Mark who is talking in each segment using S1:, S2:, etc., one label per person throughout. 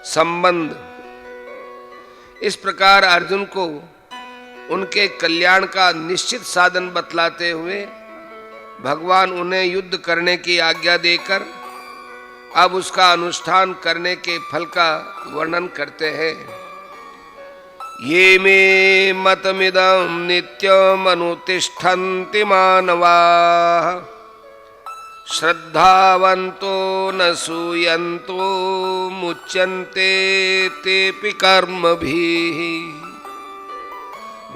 S1: संबंध। इस प्रकार अर्जुन को उनके कल्याण का निश्चित साधन बतलाते हुए भगवान उन्हें युद्ध करने की आज्ञा देकर अब उसका अनुष्ठान करने के फल का वर्णन करते हैं। ये मे मतमिदं नित्यम अनुतिष्ठन्ति मानवाः श्रद्धावन्तो न सूयन्तो मुच्यन्ते तेऽपि कर्मभिः।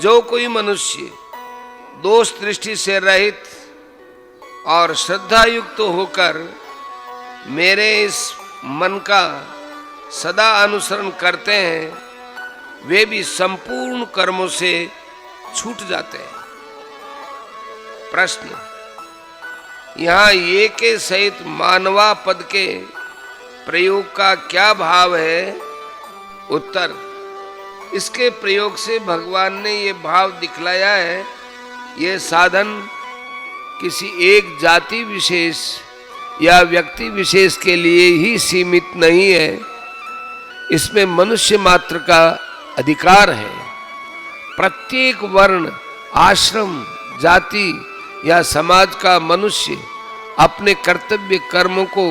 S1: जो कोई मनुष्य दोष दृष्टि से रहित और श्रद्धा युक्त होकर मेरे इस मन का सदा अनुसरण करते हैं, वे भी संपूर्ण कर्मों से छूट जाते हैं। प्रश्न। यहाँ ये के सहित मानवा पद के प्रयोग का क्या भाव है? उत्तर। इसके प्रयोग से भगवान ने ये भाव दिखलाया है, ये साधन किसी एक जाति विशेष या व्यक्ति विशेष के लिए ही सीमित नहीं है, इसमें मनुष्य मात्र का अधिकार है। प्रत्येक वर्ण, आश्रम, जाति या समाज का मनुष्य अपने कर्तव्य कर्मों को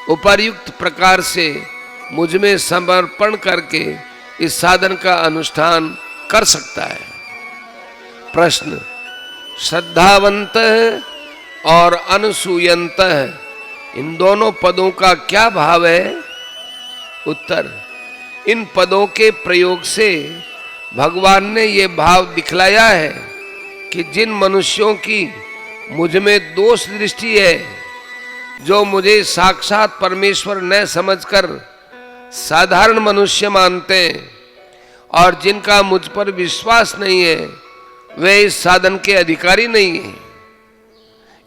S1: उपर्युक्त प्रकार से मुझ में समर्पण करके इस साधन का अनुष्ठान कर सकता है। प्रश्न। श्रद्धावंत और अनसूयंत, इन दोनों पदों का क्या भाव है? उत्तर। इन पदों के प्रयोग से भगवान ने ये भाव दिखलाया है कि जिन मनुष्यों की मुझ में दोष दृष्टि है, जो मुझे साक्षात परमेश्वर न समझकर साधारण मनुष्य मानते हैं और जिनका मुझ पर विश्वास नहीं है, वे इस साधन के अधिकारी नहीं हैं।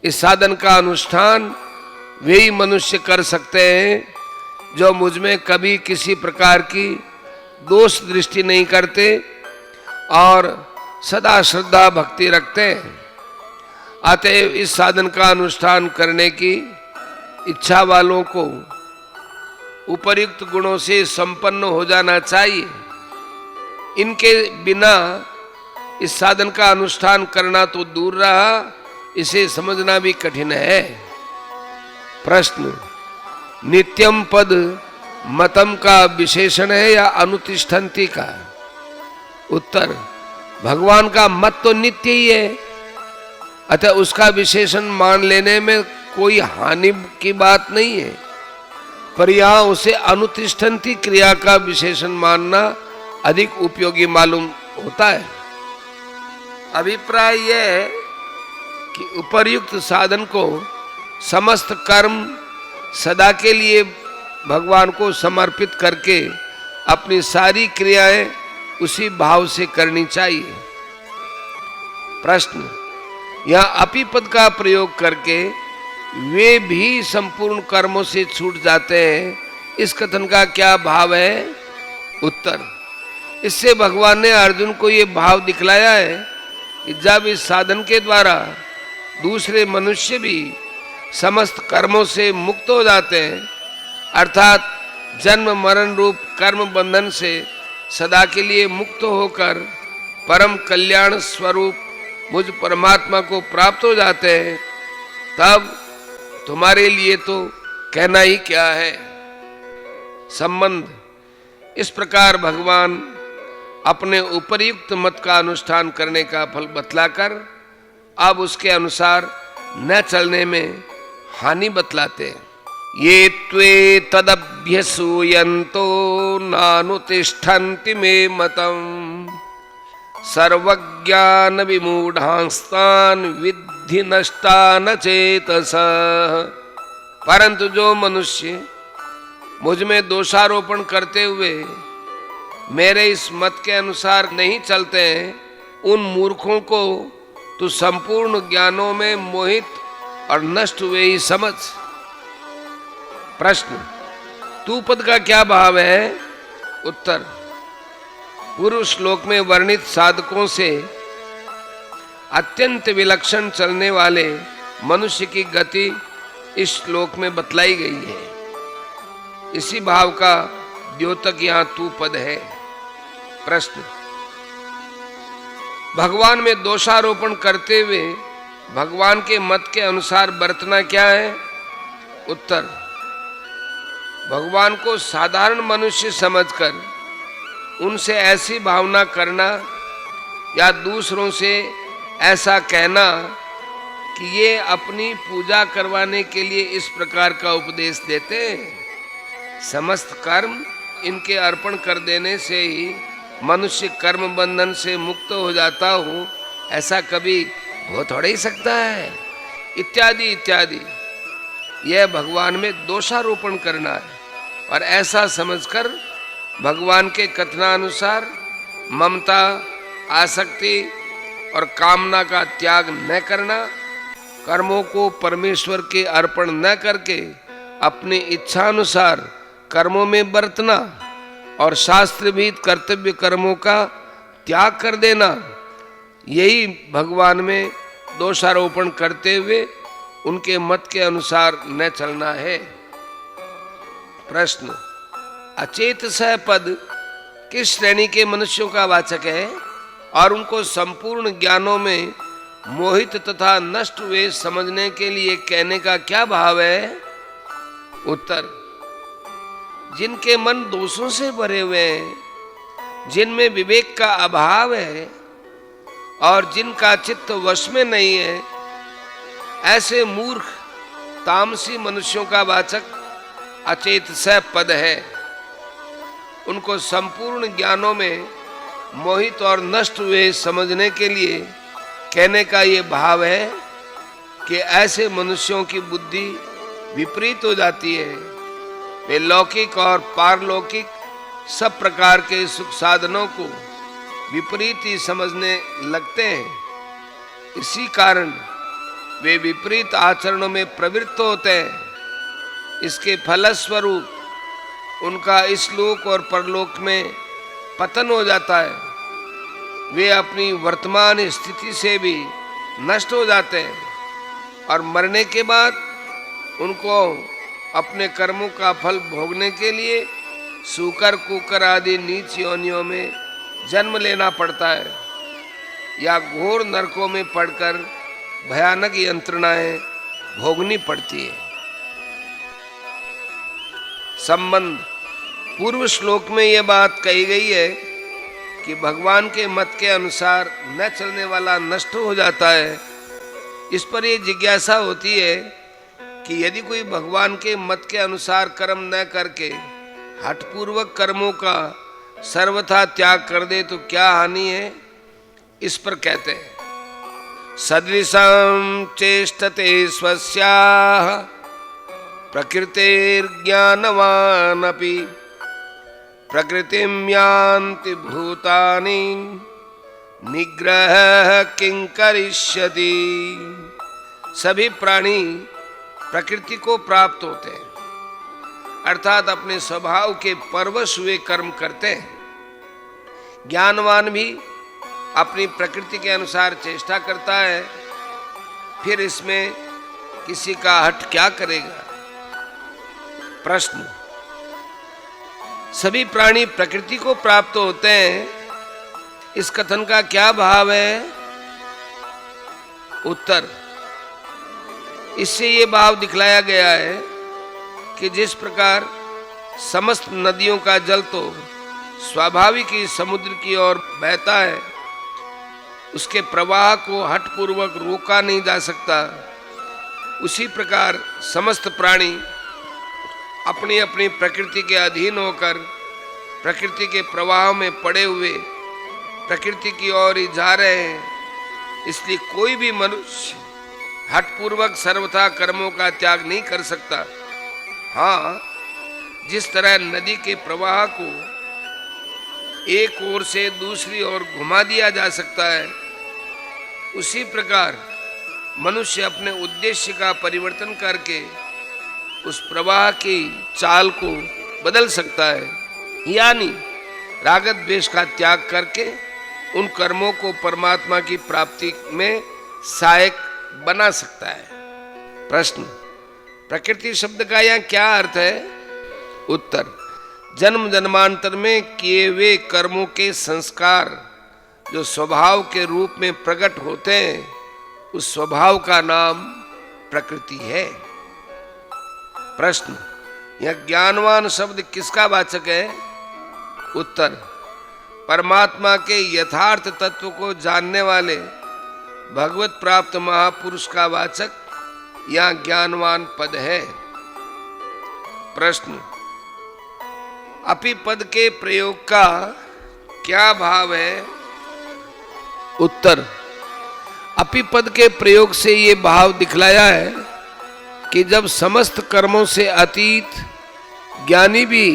S1: इस साधन का अनुष्ठान वे ही मनुष्य कर सकते हैं जो मुझ में कभी किसी प्रकार की दोष दृष्टि नहीं करते और सदा श्रद्धा भक्ति रखते हैं। अतएव इस साधन का अनुष्ठान करने की इच्छा वालों को उपर्युक्त गुणों से संपन्न हो जाना चाहिए। इनके बिना इस साधन का अनुष्ठान करना तो दूर रहा, इसे समझना भी कठिन है। प्रश्न। नित्यम पद मतम का विशेषण है या अनुतिष्ठन्ति का? उत्तर। भगवान का मत तो नित्य ही है, अतः उसका विशेषण मान लेने में कोई हानि की बात नहीं है, पर यहाँ उसे अनुतिष्ठन्ति क्रिया का विशेषण मानना अधिक उपयोगी मालूम होता है। अभिप्राय यह है कि उपर्युक्त साधन को समस्त कर्म सदा के लिए भगवान को समर्पित करके अपनी सारी क्रियाएं उसी भाव से करनी चाहिए। प्रश्न। यहाँ अपि पद का प्रयोग करके वे भी संपूर्ण कर्मों से छूट जाते हैं, इस कथन का क्या भाव है? उत्तर। इससे भगवान ने अर्जुन को ये भाव दिखलाया है कि जब इस साधन के द्वारा दूसरे मनुष्य भी समस्त कर्मों से मुक्त हो जाते हैं, अर्थात जन्म मरण रूप कर्म बंधन से सदा के लिए मुक्त होकर परम कल्याण स्वरूप मुझ परमात्मा को प्राप्त हो जाते हैं, तब तुम्हारे लिए तो कहना ही क्या है। संबंध। इस प्रकार भगवान अपने उपर्युक्त मत का अनुष्ठान करने का फल बतलाकर अब उसके अनुसार न चलने में हानि बतलाते हैं। ये त्वे तदभ्यसूयन्तो नानुतिष्ठन्ति मे मतम् सर्वज्ञान विमूढ़ांस्तान विद्धि नष्टान चेतसः। परंतु जो मनुष्य मुझ में दोषारोपण करते हुए मेरे इस मत के अनुसार नहीं चलते हैं, उन मूर्खों को तू संपूर्ण ज्ञानों में मोहित और नष्ट हुए ही समझ। प्रश्न। तू पद का क्या भाव है? उत्तर। पूर्व श्लोक में वर्णित साधकों से अत्यंत विलक्षण चलने वाले मनुष्य की गति इस श्लोक में बतलाई गई है। इसी भाव का द्योतक यहाँ तू पद है। प्रश्न, भगवान में दोषारोपण करते हुए भगवान के मत के अनुसार बरतना क्या है? उत्तर, भगवान को साधारण मनुष्य समझकर उनसे ऐसी भावना करना या दूसरों से ऐसा कहना कि ये अपनी पूजा करवाने के लिए इस प्रकार का उपदेश देते हैं। समस्त कर्म इनके अर्पण कर देने से ही मनुष्य कर्म बंधन से मुक्त हो जाता हूँ, ऐसा कभी हो थोड़ा ही सकता है, इत्यादि इत्यादि। यह भगवान में दोषारोपण करना है और ऐसा समझकर भगवान के कथनानुसार ममता, आसक्ति और कामना का त्याग न करना, कर्मों को परमेश्वर के अर्पण न करके अपनी इच्छानुसार कर्मों में बरतना और शास्त्रविहित कर्तव्य कर्मों का त्याग कर देना, यही भगवान में दोषारोपण करते हुए उनके मत के अनुसार न चलना है। प्रश्न, अचेत सह पद किस श्रेणी के मनुष्यों का वाचक है और उनको संपूर्ण ज्ञानों में मोहित तथा नष्ट हुए समझने के लिए कहने का क्या भाव है? उत्तर, जिनके मन दोषों से भरे हुए हैं, जिनमें विवेक का अभाव है और जिनका चित्त वश में नहीं है, ऐसे मूर्ख तामसी मनुष्यों का वाचक अचेत सह पद है। उनको संपूर्ण ज्ञानों में मोहित और नष्ट हुए समझने के लिए कहने का ये भाव है कि ऐसे मनुष्यों की बुद्धि विपरीत हो जाती है। वे लौकिक और पारलौकिक सब प्रकार के सुख साधनों को विपरीत ही समझने लगते हैं। इसी कारण वे विपरीत आचरणों में प्रवृत्त होते हैं। इसके फलस्वरूप उनका इस लोक और परलोक में पतन हो जाता है। वे अपनी वर्तमान स्थिति से भी नष्ट हो जाते हैं और मरने के बाद उनको अपने कर्मों का फल भोगने के लिए सूकर, कुकर आदि नीच योनियों में जन्म लेना पड़ता है या घोर नरकों में पड़कर भयानक यंत्रणाएं भोगनी पड़ती है। संबंध, पूर्व श्लोक में यह बात कही गई है कि भगवान के मत के अनुसार न चलने वाला नष्ट हो जाता है। इस पर यह जिज्ञासा होती है कि यदि कोई भगवान के मत के अनुसार कर्म न करके हठपूर्वक कर्मों का सर्वथा त्याग कर दे तो क्या हानि है? इस पर कहते हैं, सदृशं चेष्टते स्वस्याः प्रकृतिर्ज्ञानवान् अपि प्रकृतिं यान्ति भूतानि निग्रह किं करिष्यति। सभी प्राणी प्रकृति को प्राप्त होते हैं, अर्थात अपने स्वभाव के परवश हुए कर्म करते हैं। ज्ञानवान भी अपनी प्रकृति के अनुसार चेष्टा करता है, फिर इसमें किसी का हठ क्या करेगा? प्रश्न, सभी प्राणी प्रकृति को प्राप्त होते हैं, इस कथन का क्या भाव है? उत्तर, इससे ये भाव दिखलाया गया है कि जिस प्रकार समस्त नदियों का जल तो स्वाभाविक ही समुद्र की ओर बहता है, उसके प्रवाह को हठपूर्वक रोका नहीं जा सकता, उसी प्रकार समस्त प्राणी अपनी अपनी प्रकृति के अधीन होकर प्रकृति के प्रवाह में पड़े हुए प्रकृति की ओर ही जा रहे हैं। इसलिए कोई भी मनुष्य हठपूर्वक सर्वथा कर्मों का त्याग नहीं कर सकता। हाँ, जिस तरह नदी के प्रवाह को एक ओर से दूसरी ओर घुमा दिया जा सकता है, उसी प्रकार मनुष्य अपने उद्देश्य का परिवर्तन करके उस प्रवाह की चाल को बदल सकता है, यानी राग द्वेष का त्याग करके उन कर्मों को परमात्मा की प्राप्ति में सहायक बना सकता है। प्रश्न, प्रकृति शब्द का यहाँ क्या अर्थ है? उत्तर, जन्म जन्मांतर में किए हुए कर्मों के संस्कार जो स्वभाव के रूप में प्रकट होते हैं, उस स्वभाव का नाम प्रकृति है। प्रश्न, यह ज्ञानवान शब्द किसका वाचक है? उत्तर, परमात्मा के यथार्थ तत्व को जानने वाले भगवत प्राप्त महापुरुष का वाचक या ज्ञानवान पद है। प्रश्न, अपि पद के प्रयोग का क्या भाव है? उत्तर, अपि पद के प्रयोग से ये भाव दिखलाया है कि जब समस्त कर्मों से अतीत ज्ञानी भी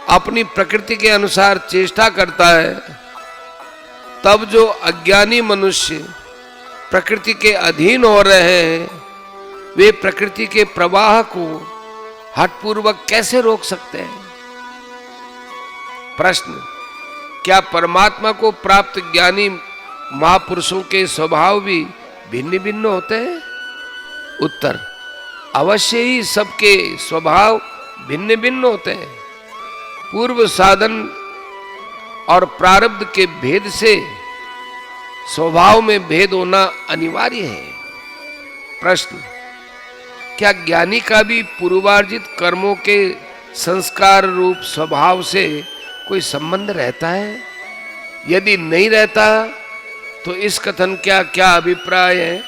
S1: अपनी प्रकृति के अनुसार चेष्टा करता है, तब जो अज्ञानी मनुष्य प्रकृति के अधीन हो रहे हैं, वे प्रकृति के प्रवाह को हठपूर्वक कैसे रोक सकते हैं? प्रश्न, क्या परमात्मा को प्राप्त ज्ञानी महापुरुषों के स्वभाव भी भिन्न भिन्न होते हैं? उत्तर, अवश्य ही सबके स्वभाव भिन्न भिन्न होते हैं। पूर्व साधन और प्रारब्ध के भेद से स्वभाव में भेद होना अनिवार्य है। प्रश्न, क्या ज्ञानी का भी पूर्वार्जित कर्मों के संस्कार रूप स्वभाव से कोई संबंध रहता है? यदि नहीं रहता तो इस कथन क्या क्या अभिप्राय है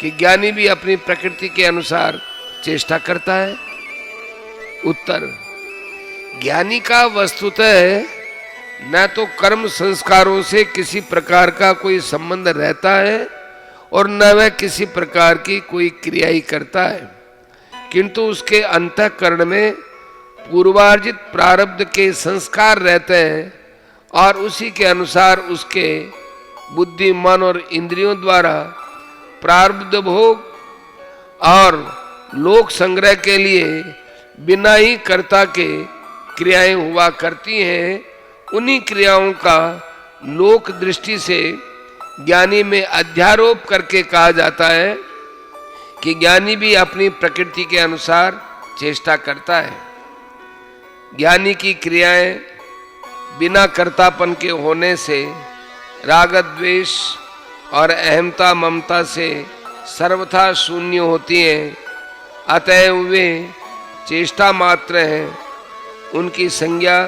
S1: कि ज्ञानी भी अपनी प्रकृति के अनुसार चेष्टा करता है? उत्तर, ज्ञानी का वस्तुतः न तो कर्म संस्कारों से किसी प्रकार का कोई संबंध रहता है और न वह किसी प्रकार की कोई क्रिया ही करता है, किंतु उसके अंतःकरण में पूर्वार्जित प्रारब्ध के संस्कार रहते हैं और उसी के अनुसार उसके बुद्धि, मन और इंद्रियों द्वारा प्रारब्ध भोग और लोक संग्रह के लिए बिना ही कर्ता के क्रियाएं हुआ करती हैं। उन्हीं क्रियाओं का लोक दृष्टि से ज्ञानी में अध्यारोप करके कहा जाता है कि ज्ञानी भी अपनी प्रकृति के अनुसार चेष्टा करता है। ज्ञानी की क्रियाएं बिना कर्तापन के होने से राग द्वेष और अहमता ममता से सर्वथा शून्य होती हैं, अतएव वे चेष्टा मात्र हैं, उनकी संज्ञा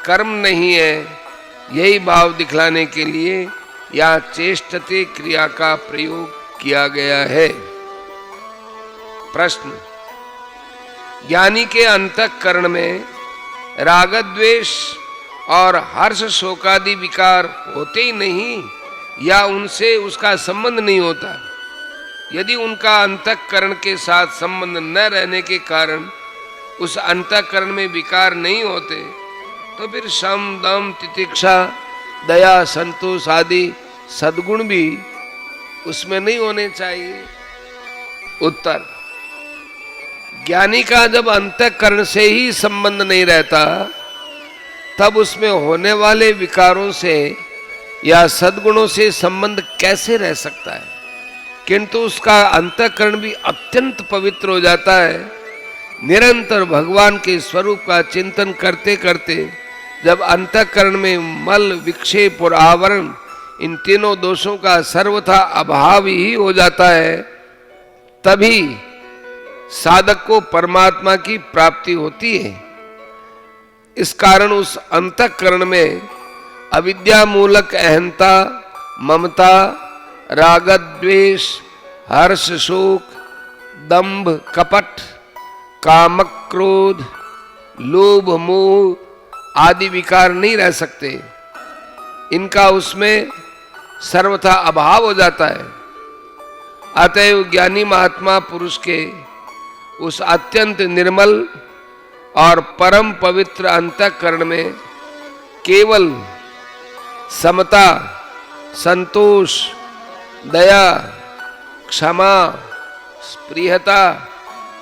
S1: कर्म नहीं है। यही भाव दिखलाने के लिए यहाँ चेष्टते क्रिया का प्रयोग किया गया है। प्रश्न, ज्ञानी के अंतःकरण में राग द्वेष और हर्ष शोकादि विकार होते ही नहीं या उनसे उसका संबंध नहीं होता? यदि उनका अंतःकरण के साथ संबंध न रहने के कारण उस अंतःकरण में विकार नहीं होते, तो फिर शम दम तितिक्षा दया संतोष आदि सद्गुण भी उसमें नहीं होने चाहिए। उत्तर, ज्ञानी का जब अंतःकरण से ही संबंध नहीं रहता, तब उसमें होने वाले विकारों से या सद्गुणों से संबंध कैसे रह सकता है? किंतु उसका अंतःकरण भी अत्यंत पवित्र हो जाता है। निरंतर भगवान के स्वरूप का चिंतन करते करते जब अंतःकरण में मल, विक्षेप और आवरण, इन तीनों दोषों का सर्वथा अभाव ही हो जाता है, तभी साधक को परमात्मा की प्राप्ति होती है। इस कारण उस अंतःकरण में अविद्या मूलक अहंता, ममता, राग द्वेष, हर्ष शोक, दंभ कपट, काम क्रोध, लोभ मोह आदि विकार नहीं रह सकते। इनका उसमें सर्वथा अभाव हो जाता है। अतएव ज्ञानी महात्मा पुरुष के उस अत्यंत निर्मल और परम पवित्र अंतःकरण में केवल समता, संतोष, दया, क्षमा, स्पृहता,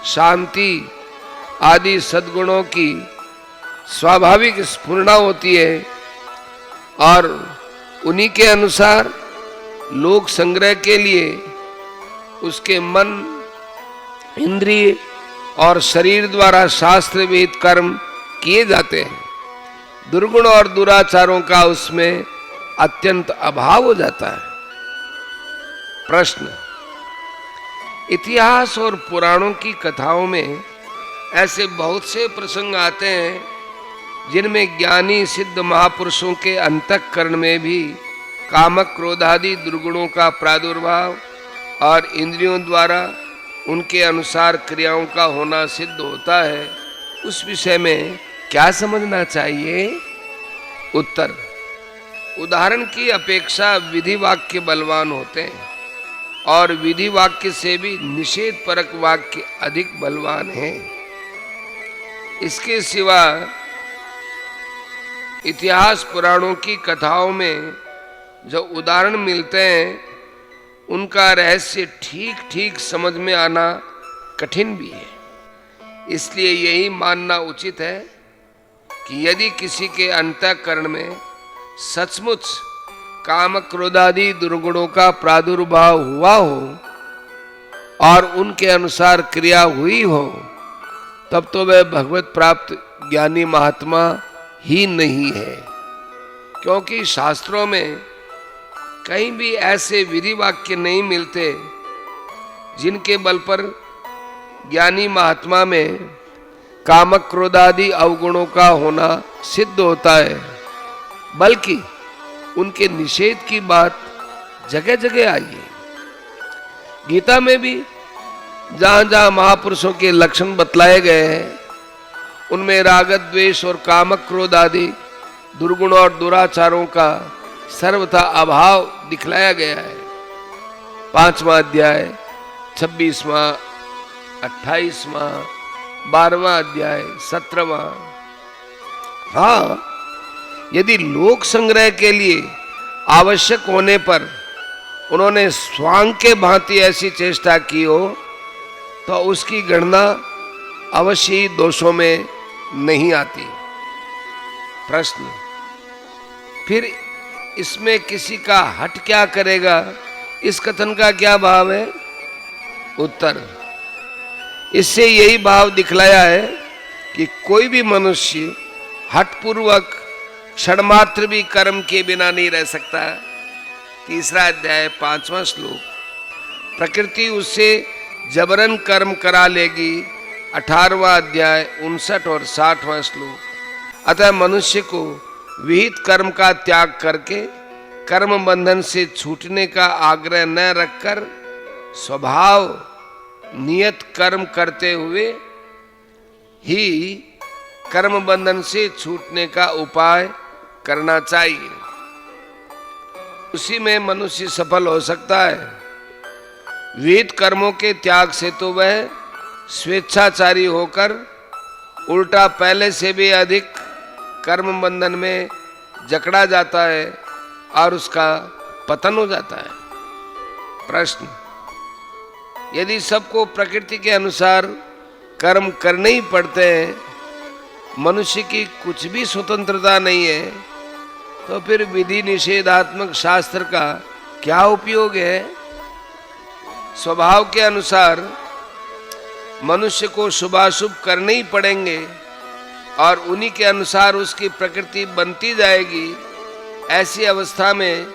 S1: शांति आदि सद्गुणों की स्वाभाविक स्फुरना होती है और उन्हीं के अनुसार लोक संग्रह के लिए उसके मन, इंद्रिय और शरीर द्वारा शास्त्र वेद कर्म किए जाते हैं, दुर्गुण और दुराचारों का उसमें अत्यंत अभाव हो जाता है। प्रश्न, इतिहास और पुराणों की कथाओं में ऐसे बहुत से प्रसंग आते हैं जिनमें ज्ञानी सिद्ध महापुरुषों के अंतःकरण में भी कामक क्रोधादि दुर्गुणों का प्रादुर्भाव और इंद्रियों द्वारा उनके अनुसार क्रियाओं का होना सिद्ध होता है। उस विषय में क्या समझना चाहिए? उत्तर, उदाहरण की अपेक्षा विधि वाक्य बलवान होते हैं और विधि वाक्य से भी निषेध परक वाक्य अधिक बलवान हैं। इसके सिवा इतिहास पुराणों की कथाओं में जो उदाहरण मिलते हैं उनका रहस्य ठीक ठीक समझ में आना कठिन भी है। इसलिए यही मानना उचित है कि यदि किसी के अंतःकरण में सचमुच काम क्रोधादि दुर्गुणों का प्रादुर्भाव हुआ हो और उनके अनुसार क्रिया हुई हो, तब तो वह भगवत प्राप्त ज्ञानी महात्मा ही नहीं है। क्योंकि शास्त्रों में कहीं भी ऐसे विधि वाक्य नहीं मिलते जिनके बल पर ज्ञानी महात्मा में कामक क्रोधादि अवगुणों का होना सिद्ध होता है, बल्कि उनके निषेध की बात जगह जगह आई है। गीता में भी जहां जहां महापुरुषों के लक्षण बतलाए गए हैं उनमें राग द्वेष और कामक क्रोध आदि दुर्गुण और दुराचारों का सर्वथा अभाव दिखलाया गया है। 5वां अध्याय 26वां 28वां 12वां अध्याय 17वां। हाँ, यदि लोक संग्रह के लिए आवश्यक होने पर उन्होंने स्वांग के भांति ऐसी चेष्टा की हो तो उसकी गणना अवश्य ही दोषों में नहीं आती। प्रश्न, फिर इसमें किसी का हट क्या करेगा, इस कथन का क्या भाव है? उत्तर, इससे यही भाव दिखलाया है कि कोई भी मनुष्य हठपूर्वक क्षणमात्र भी कर्म के बिना नहीं रह सकता। 3 अध्याय 5वां श्लोक। प्रकृति उससे जबरन कर्म करा लेगी। 18वां अध्याय 59 और 60वां श्लोक। अतः मनुष्य को विहित कर्म का त्याग करके कर्म बंधन से छूटने का आग्रह न रखकर स्वभाव नियत कर्म करते हुए ही कर्म बंधन से छूटने का उपाय करना चाहिए। उसी में मनुष्य सफल हो सकता है। विहित कर्मों के त्याग से तो वह स्वेच्छाचारी होकर उल्टा पहले से भी अधिक कर्म बंधन में जकड़ा जाता है और उसका पतन हो जाता है। प्रश्न, यदि सबको प्रकृति के अनुसार कर्म करने ही पड़ते हैं, मनुष्य की कुछ भी स्वतंत्रता नहीं है, तो फिर विधि निषेधात्मक शास्त्र का क्या उपयोग है? स्वभाव के अनुसार मनुष्य को शुभाशुभ करने ही पड़ेंगे और उन्हीं के अनुसार उसकी प्रकृति बनती जाएगी। ऐसी अवस्था में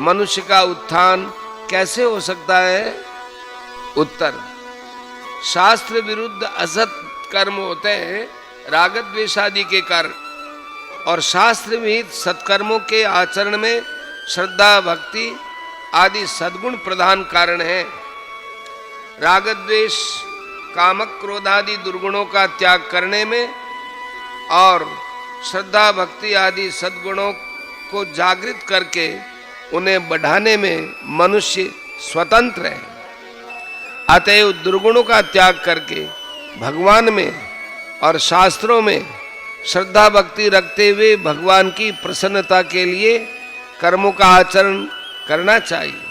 S1: मनुष्य का उत्थान कैसे हो सकता है? उत्तर, शास्त्र विरुद्ध असत कर्म होते हैं राग द्वेष आदि के कारण, और शास्त्र विहित सत्कर्मों के आचरण में श्रद्धा भक्ति आदि सद्गुण प्रधान कारण है। राग द्वेष कामक क्रोधादि दुर्गुणों का त्याग करने में और श्रद्धा भक्ति आदि सद्गुणों को जागृत करके उन्हें बढ़ाने में मनुष्य स्वतंत्र है। अतएव दुर्गुणों का त्याग करके भगवान में और शास्त्रों में श्रद्धा भक्ति रखते हुए भगवान की प्रसन्नता के लिए कर्मों का आचरण करना चाहिए।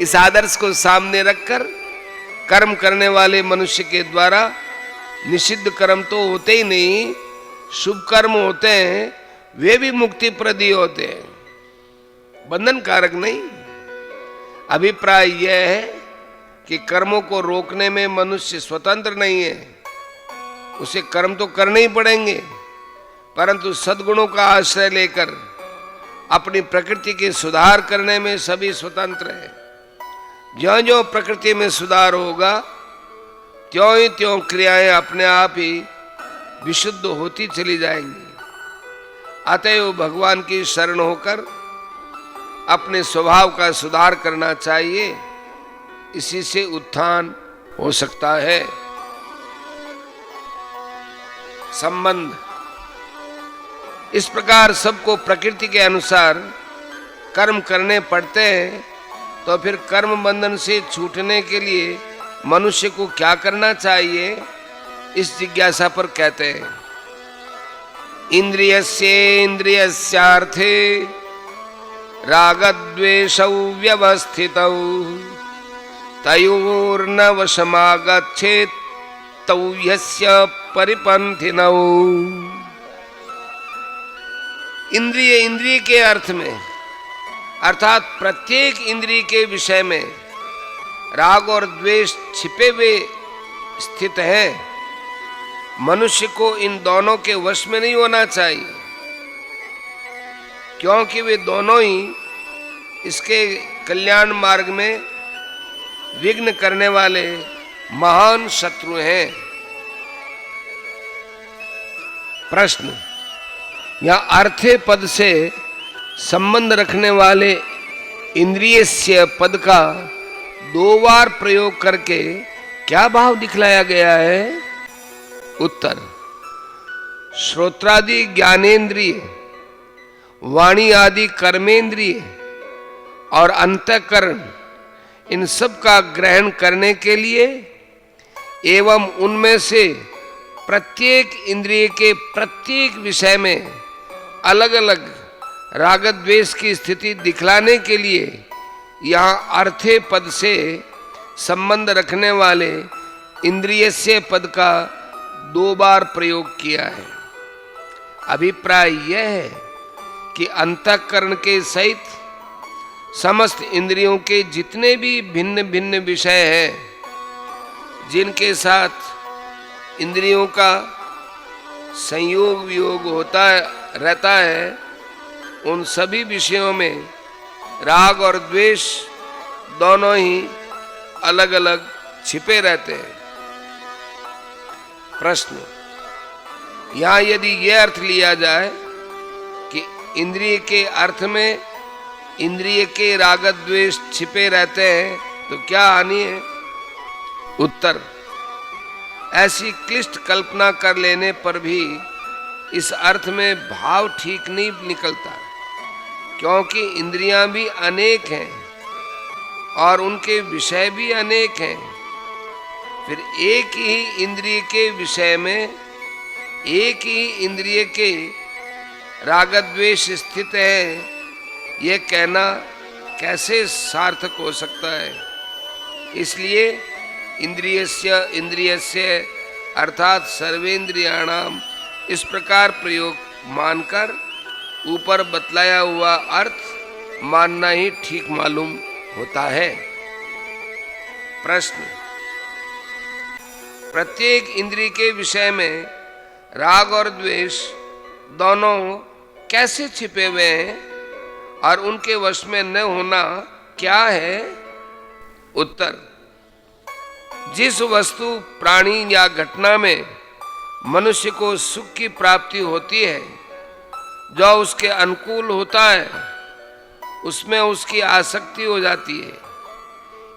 S1: इस आदर्श को सामने रखकर कर्म करने वाले मनुष्य के द्वारा निषिद्ध कर्म तो होते ही नहीं, शुभ कर्म होते हैं, वे भी मुक्तिप्रदी होते हैं, बंधन कारक नहीं। अभिप्राय यह है कि कर्मों को रोकने में मनुष्य स्वतंत्र नहीं है, उसे कर्म तो करने ही पड़ेंगे, परंतु सद्गुणों का आश्रय लेकर अपनी प्रकृति के सुधार करने में सभी स्वतंत्र हैं। ज्यों-ज्यों प्रकृति में सुधार होगा, त्यों ही त्यों क्रियाएं अपने आप ही विशुद्ध होती चली जाएंगी। अतएव भगवान की शरण होकर अपने स्वभाव का सुधार करना चाहिए, इसी से उत्थान हो सकता है। संबंध। इस प्रकार सबको प्रकृति के अनुसार कर्म करने पड़ते हैं, तो फिर कर्म बंधन से छूटने के लिए मनुष्य को क्या करना चाहिए, इस जिज्ञासा पर कहते हैं, इंद्रियस्येन्द्रियस्यार्थे रागद्वेषौ व्यवस्थितौ तयोर्न वशमागच्छेत् तौ यस्य परिपन्थिनौ। इंद्रिय इंद्रिय के अर्थ में अर्थात प्रत्येक इंद्रिय के विषय में राग और द्वेष छिपे हुए स्थित है। मनुष्य को इन दोनों के वश में नहीं होना चाहिए, क्योंकि वे दोनों ही इसके कल्याण मार्ग में विघ्न करने वाले महान शत्रु हैं। प्रश्न। यहाँ अर्थे पद से संबंध रखने वाले इंद्रियस्य पद का 2 बार प्रयोग करके क्या भाव दिखलाया गया है? उत्तर। श्रोत्रादि ज्ञानेन्द्रिय, वाणी आदि कर्मेंद्रिय और अंतःकरण, इन सब का ग्रहण करने के लिए एवं उनमें से प्रत्येक इंद्रिय के प्रत्येक विषय में अलग अलग राग द्वेष की स्थिति दिखलाने के लिए यहाँ अर्थे पद से संबंध रखने वाले इंद्रियस्य पद का 2 बार प्रयोग किया है। अभिप्राय यह है कि अंतःकरण के सहित समस्त इंद्रियों के जितने भी भिन्न भिन्न विषय हैं, जिनके साथ इंद्रियों का संयोग वियोग होता रहता है, उन सभी विषयों में राग और द्वेष दोनों ही अलग अलग छिपे रहते हैं। प्रश्न। यहाँ यदि यह अर्थ लिया जाए कि इंद्रिय के अर्थ में इंद्रिय के राग द्वेष छिपे रहते हैं, तो क्या हानि है? उत्तर। ऐसी क्लिष्ट कल्पना कर लेने पर भी इस अर्थ में भाव ठीक नहीं निकलता, क्योंकि इंद्रियां भी अनेक हैं और उनके विषय भी अनेक हैं। फिर एक ही इंद्रिय के विषय में एक ही इंद्रिय के राग द्वेष स्थित है, यह कहना कैसे सार्थक हो सकता है? इसलिए इंद्रियस्य अर्थात सर्वेंद्रियाणाम इस प्रकार प्रयोग मानकर ऊपर बतलाया हुआ अर्थ मानना ही ठीक मालूम होता है। प्रश्न। प्रत्येक इंद्रिय के विषय में राग और द्वेष दोनों कैसे छिपे हुए हैं और उनके वश में न होना क्या है? उत्तर। जिस वस्तु, प्राणी या घटना में मनुष्य को सुख की प्राप्ति होती है, जो उसके अनुकूल होता है, उसमें उसकी आसक्ति हो जाती है,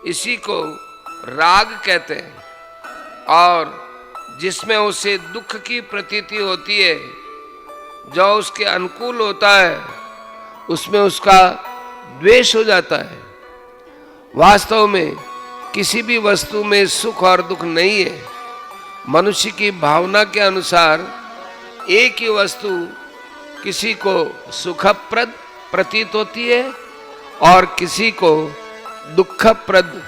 S1: इसी को राग कहते हैं। और जिसमें उसे दुख की प्रतीति होती है, जो उसके अनुकूल होता है, उसमें उसका द्वेष हो जाता है। वास्तव में किसी भी वस्तु में सुख और दुख नहीं है। मनुष्य की भावना के अनुसार एक ही वस्तु किसी को सुखप्रद प्रतीत होती है और किसी को दुखप्रद,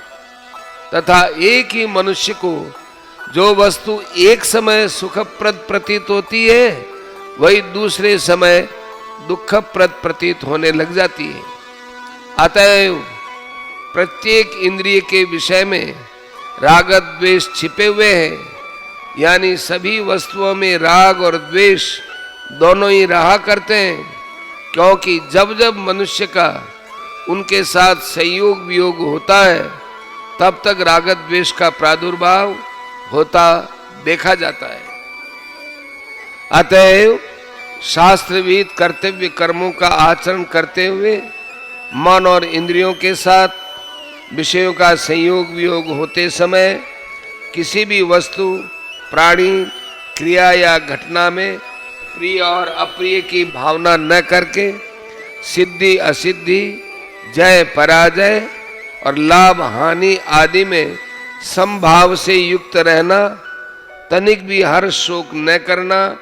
S1: तथा एक ही मनुष्य को जो वस्तु एक समय सुखप्रद प्रतीत होती है, वही दूसरे समय दुखप्रद प्रतीत होने लग जाती है। अतएव प्रत्येक इंद्रिय के विषय में राग द्वेष छिपे हुए हैं, यानी सभी वस्तुओं में राग और द्वेष दोनों ही रहा करते हैं, क्योंकि जब जब मनुष्य का उनके साथ संयोग वियोग होता है तब तक राग द्वेष का प्रादुर्भाव होता देखा जाता है। अतएव शास्त्रविद कर्तव्य कर्मों का आचरण करते हुए मन और इंद्रियों के साथ विषयों का संयोग वियोग होते समय किसी भी वस्तु, प्राणी, क्रिया या घटना में प्रिय और अप्रिय की भावना न करके सिद्धि असिद्धि, जय पराजय और लाभ हानि आदि में समभाव से युक्त रहना, तनिक भी हर्ष शोक न करना,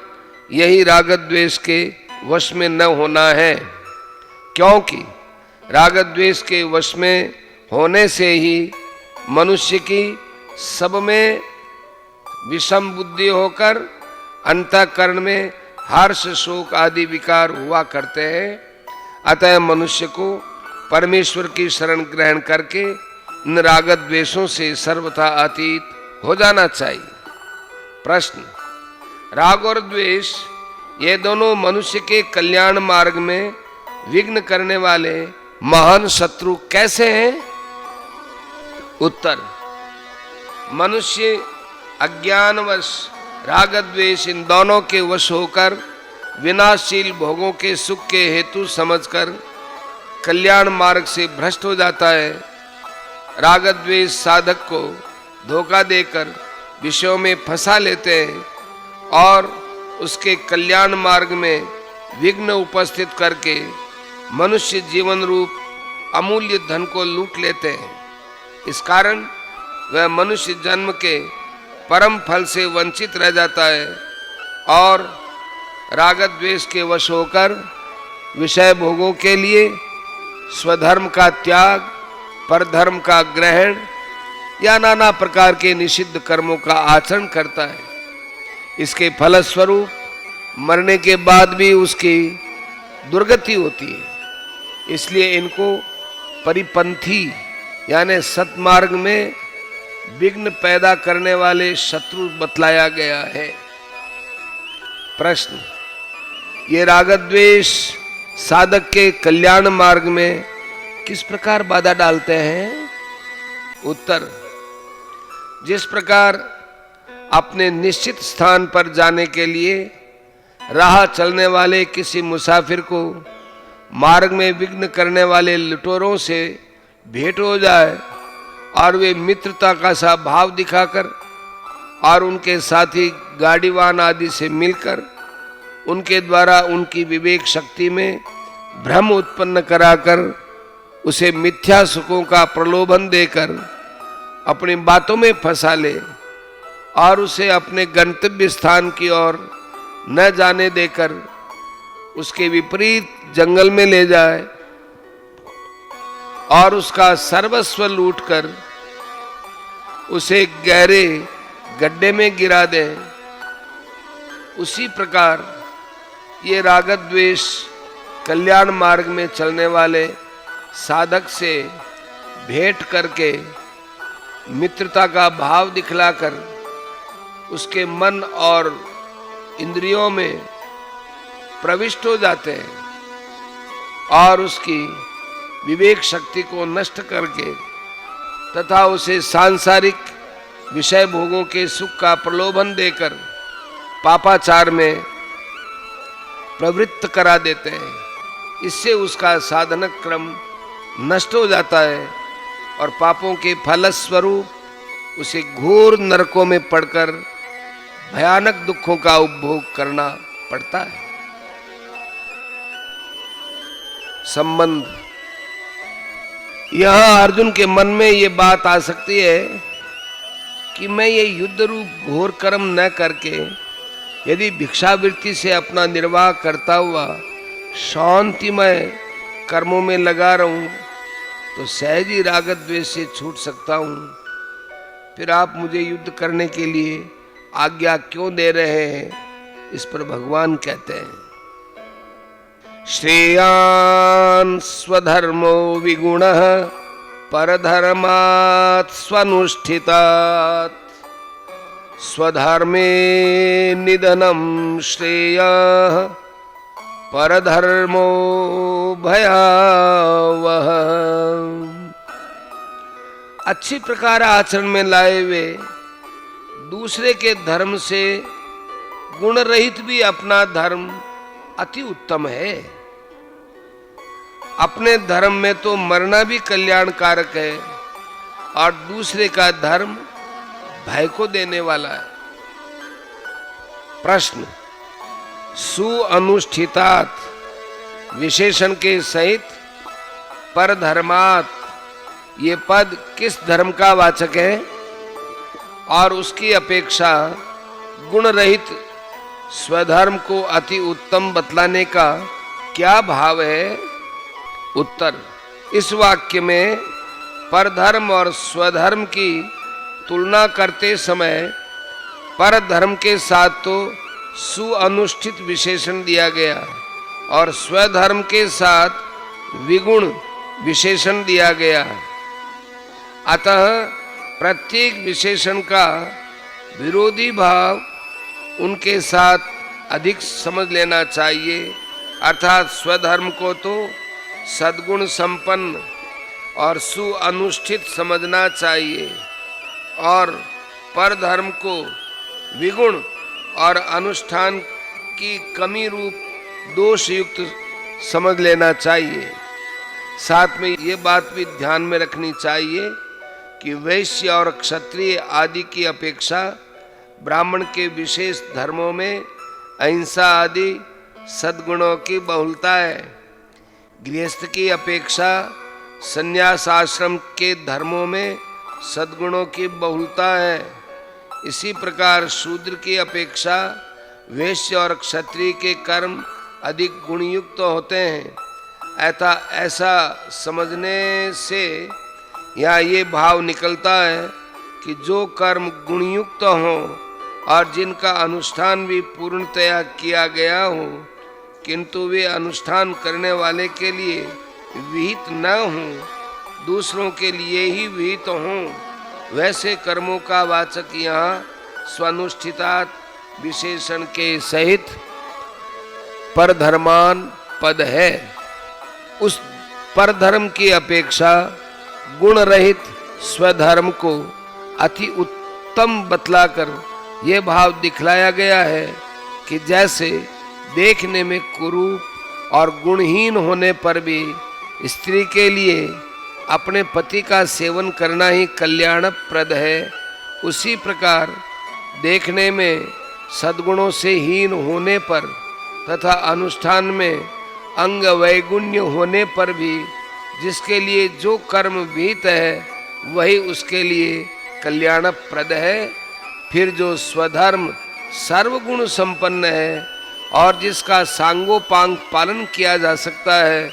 S1: यही राग द्वेष के वश में न होना है। क्योंकि राग द्वेष के वश में होने से ही मनुष्य की सब में विषम बुद्धि होकर अंतःकरण में हर्ष शोक आदि विकार हुआ करते हैं। अतः मनुष्य को परमेश्वर की शरण ग्रहण करके इन राग द्वेषों से सर्वथा अतीत हो जाना चाहिए। प्रश्न, राग और द्वेष ये दोनों मनुष्य के कल्याण मार्ग में विघ्न करने वाले महान शत्रु कैसे हैं? उत्तर, मनुष्य अज्ञानवश राग द्वेष इन दोनों के वश होकर विनाशशील भोगों के सुख के हेतु समझकर कल्याण मार्ग से भ्रष्ट हो जाता है। राग द्वेष साधक को धोखा देकर विषयों में फंसा लेते हैं और उसके कल्याण मार्ग में विघ्न उपस्थित करके मनुष्य जीवन रूप अमूल्य धन को लूट लेते हैं। इस कारण वह मनुष्य जन्म के परम फल से वंचित रह जाता है और राग द्वेष के वश होकर विषय भोगों के लिए स्वधर्म का त्याग, परधर्म का ग्रहण या नाना प्रकार के निषिद्ध कर्मों का आचरण करता है। इसके फलस्वरूप मरने के बाद भी उसकी दुर्गति होती है। इसलिए इनको परिपंथी यानी सत्मार्ग में विघ्न पैदा करने वाले शत्रु बतलाया गया है। प्रश्न, ये राग द्वेष साधक के कल्याण मार्ग में किस प्रकार बाधा डालते हैं? उत्तर, जिस प्रकार अपने निश्चित स्थान पर जाने के लिए राह चलने वाले किसी मुसाफिर को मार्ग में विघ्न करने वाले लुटेरों से भेंट हो जाए और वे मित्रता का सा भाव दिखाकर और उनके साथी गाड़ीवान आदि से मिलकर उनके द्वारा उनकी विवेक शक्ति में भ्रम उत्पन्न कराकर उसे मिथ्या सुखों का प्रलोभन देकर अपनी बातों में फंसा ले और उसे अपने गंतव्य स्थान की ओर न जाने देकर उसके विपरीत जंगल में ले जाए और उसका सर्वस्व लूटकर उसे गहरे गड्ढे में गिरा दे, उसी प्रकार ये राग द्वेष कल्याण मार्ग में चलने वाले साधक से भेंट करके मित्रता का भाव दिखलाकर उसके मन और इंद्रियों में प्रविष्ट हो जाते हैं और उसकी विवेक शक्ति को नष्ट करके तथा उसे सांसारिक विषय भोगों के सुख का प्रलोभन देकर पापाचार में प्रवृत्त करा देते हैं। इससे उसका साधन क्रम नष्ट हो जाता है और पापों के फलस्वरूप उसे घोर नरकों में पड़कर भयानक दुखों का उपभोग करना पड़ता है। संबंध, यहां अर्जुन के मन में ये बात आ सकती है कि मैं ये युद्ध रूप घोर कर्म न करके यदि भिक्षावृत्ति से अपना निर्वाह करता हुआ शांतिमय कर्मों में लगा रहूं तो सहज ही राग द्वेष से छूट सकता हूं। फिर आप मुझे युद्ध करने के लिए आज्ञा क्यों दे रहे हैं? इस पर भगवान कहते हैं, श्रेयान् स्वधर्मो विगुणः परधर्मात् स्वनुष्ठितात् स्वधर्मे निधनं श्रेयः परधर्मो भयावह। अच्छी प्रकार आचरण में लाए हुए दूसरे के धर्म से गुण रहित भी अपना धर्म अति उत्तम है। अपने धर्म में तो मरना भी कल्याणकारक है और दूसरे का धर्म भय को देने वाला है। प्रश्न, सुअनुष्ठितात विशेषण के सहित परधर्मात् ये पद किस धर्म का वाचक है और उसकी अपेक्षा गुण रहित स्वधर्म को अति उत्तम बतलाने का क्या भाव है? उत्तर, इस वाक्य में परधर्म और स्वधर्म की तुलना करते समय परधर्म के साथ तो सुअनुष्ठित विशेषण दिया गया और स्वधर्म के साथ विगुण विशेषण दिया गया। अतः प्रत्येक विशेषण का विरोधी भाव उनके साथ अधिक समझ लेना चाहिए। अर्थात स्वधर्म को तो सद्गुण संपन्न और सुअनुष्ठित समझना चाहिए और परधर्म को विगुण और अनुष्ठान की कमी रूप दोष युक्त समझ लेना चाहिए। साथ में ये बात भी ध्यान में रखनी चाहिए कि वैश्य और क्षत्रिय आदि की अपेक्षा ब्राह्मण के विशेष धर्मों में अहिंसा आदि सद्गुणों की बहुलता है। गृहस्थ की अपेक्षा संन्यास आश्रम के धर्मों में सद्गुणों की बहुलता है। इसी प्रकार शूद्र की अपेक्षा वैश्य और क्षत्रिय के कर्म अधिक गुणयुक्त होते हैं। ऐसा समझने से या ये भाव निकलता है कि जो कर्म गुणयुक्त हों और जिनका अनुष्ठान भी पूर्णतया किया गया हो किंतु वे अनुष्ठान करने वाले के लिए विहित न हों, दूसरों के लिए ही विहित हों, वैसे कर्मों का वाचक यहाँ स्वानुष्ठितात विशेषण के सहित परधर्मान पद है। उस परधर्म की अपेक्षा गुण रहित स्वधर्म को अति उत्तम बतलाकर यह भाव दिखलाया गया है कि जैसे देखने में कुरूप और गुणहीन होने पर भी स्त्री के लिए अपने पति का सेवन करना ही कल्याणप्रद है, उसी प्रकार देखने में सद्गुणों से हीन होने पर तथा अनुष्ठान में अंग वैगुण्य होने पर भी जिसके लिए जो कर्म विहित है वही उसके लिए कल्याणप्रद है। फिर जो स्वधर्म सर्वगुण संपन्न है और जिसका सांगोपांग पालन किया जा सकता है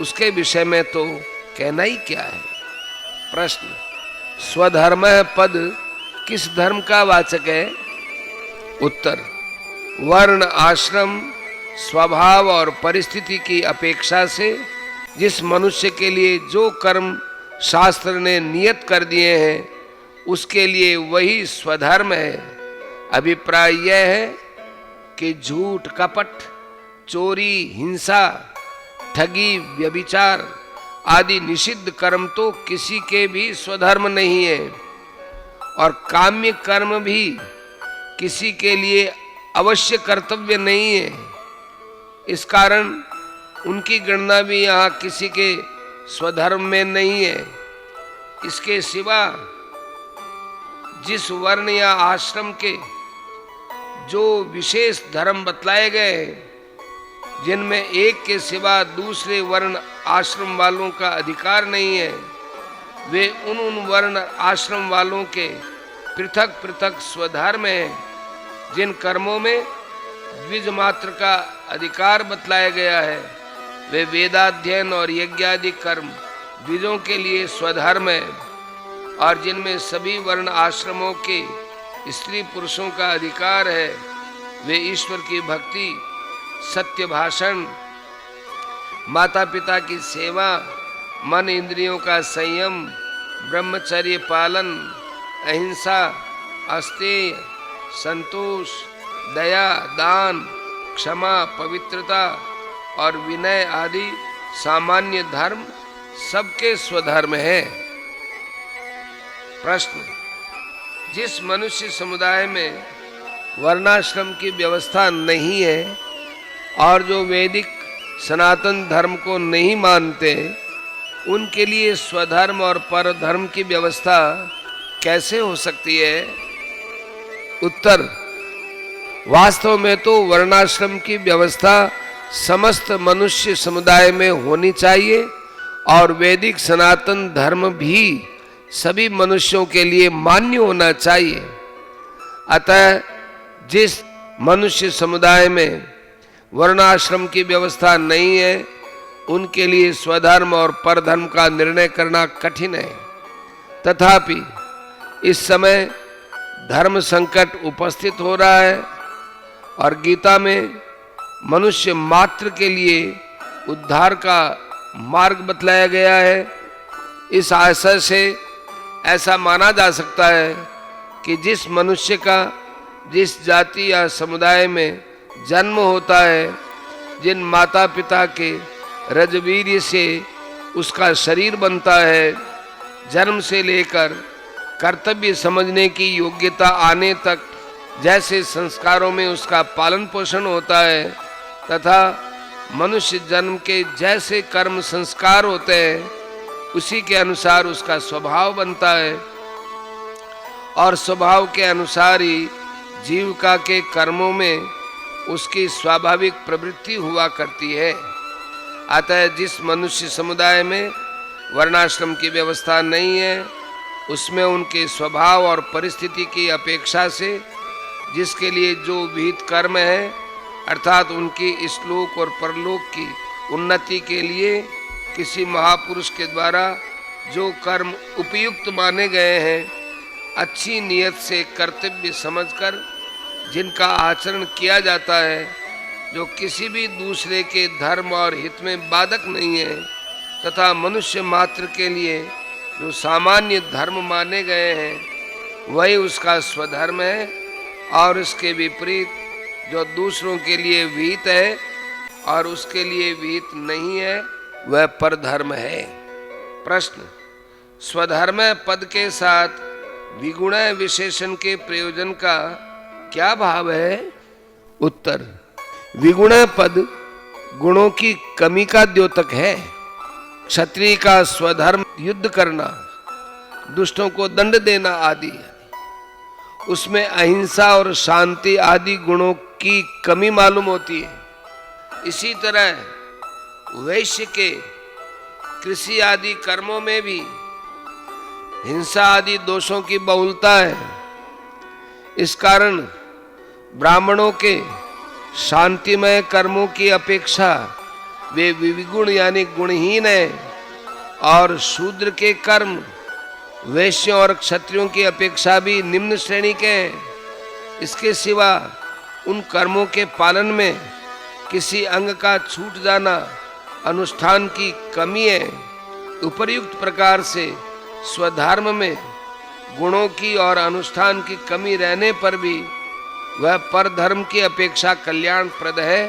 S1: उसके विषय में तो कहना ही क्या है। प्रश्न, स्वधर्म पद किस धर्म का वाचक है? उत्तर, वर्ण आश्रम स्वभाव और परिस्थिति की अपेक्षा से जिस मनुष्य के लिए जो कर्म शास्त्र ने नियत कर दिए हैं उसके लिए वही स्वधर्म है। अभिप्राय यह है कि झूठ कपट चोरी हिंसा ठगी व्यभिचार आदि निषिद्ध कर्म तो किसी के भी स्वधर्म नहीं है और काम्य कर्म भी किसी के लिए अवश्य कर्तव्य नहीं है। इस कारण उनकी गणना भी यहाँ किसी के स्वधर्म में नहीं है। इसके सिवा जिस वर्ण या आश्रम के जो विशेष धर्म बतलाए गए हैं जिनमें एक के सिवा दूसरे वर्ण आश्रम वालों का अधिकार नहीं है, वे उन वर्ण आश्रम वालों के पृथक पृथक स्वधर्म हैं। जिन कर्मों में द्विज मात्र का अधिकार बतलाया गया है वे वेदाध्ययन और यज्ञादि कर्म द्विजों के लिए स्वधर्म है और जिनमें सभी वर्ण आश्रमों के स्त्री पुरुषों का अधिकार है वे ईश्वर की भक्ति सत्य भाषण माता पिता की सेवा मन इंद्रियों का संयम ब्रह्मचर्य पालन अहिंसा अस्तेय संतोष, दया, दान, क्षमा, पवित्रता और विनय आदि सामान्य धर्म सबके स्वधर्म है। प्रश्न, जिस मनुष्य समुदाय में वर्णाश्रम की व्यवस्था नहीं है और जो वैदिक सनातन धर्म को नहीं मानते, उनके लिए स्वधर्म और परधर्म की व्यवस्था कैसे हो सकती है? उत्तर, वास्तव में तो वर्णाश्रम की व्यवस्था समस्त मनुष्य समुदाय में होनी चाहिए और वैदिक सनातन धर्म भी सभी मनुष्यों के लिए मान्य होना चाहिए। अतः जिस मनुष्य समुदाय में वर्णाश्रम की व्यवस्था नहीं है, उनके लिए स्वधर्म और परधर्म का निर्णय करना कठिन है। तथापि इस समय धर्म संकट उपस्थित हो रहा है और गीता में मनुष्य मात्र के लिए उद्धार का मार्ग बतलाया गया है। इस आशय से ऐसा माना जा सकता है कि जिस मनुष्य का जिस जाति या समुदाय में जन्म होता है, जिन माता पिता के रजवीर्य से उसका शरीर बनता है, जन्म से लेकर कर्तव्य समझने की योग्यता आने तक जैसे संस्कारों में उसका पालन पोषण होता है तथा मनुष्य जन्म के जैसे कर्म संस्कार होते हैं, उसी के अनुसार उसका स्वभाव बनता है और स्वभाव के अनुसार ही जीविका के कर्मों में उसकी स्वाभाविक प्रवृत्ति हुआ करती है। अतः जिस मनुष्य समुदाय में वर्णाश्रम की व्यवस्था नहीं है, उसमें उनके स्वभाव और परिस्थिति की अपेक्षा से जिसके लिए जो विहित कर्म है, अर्थात उनकी इस लोक और परलोक की उन्नति के लिए किसी महापुरुष के द्वारा जो कर्म उपयुक्त माने गए हैं, अच्छी नियत से कर्तव्य समझकर जिनका आचरण किया जाता है, जो किसी भी दूसरे के धर्म और हित में बाधक नहीं है तथा मनुष्य मात्र के लिए जो सामान्य धर्म माने गए हैं, वही उसका स्वधर्म है और इसके विपरीत जो दूसरों के लिए विहित है और उसके लिए विहित नहीं है, वह परधर्म है। प्रश्न, स्वधर्म पद के साथ विगुण विशेषण के प्रयोजन का क्या भाव है? उत्तर, विगुण पद गुणों की कमी का द्योतक है। क्षत्रिय का स्वधर्म युद्ध करना, दुष्टों को दंड देना आदि, उसमें अहिंसा और शांति आदि गुणों की कमी मालूम होती है। इसी तरह वैश्य के कृषि आदि कर्मों में भी हिंसा आदि दोषों की बहुलता है। इस कारण ब्राह्मणों के शांतिमय कर्मों की अपेक्षा वे विगुण यानी गुणहीन है और शूद्र के कर्म वैश्यों और क्षत्रियों की अपेक्षा भी निम्न श्रेणी के हैं। इसके सिवा उन कर्मों के पालन में किसी अंग का छूट जाना अनुष्ठान की कमी है। उपर्युक्त प्रकार से स्वधर्म में गुणों की और अनुष्ठान की कमी रहने पर भी वह परधर्म की अपेक्षा कल्याणप्रद है।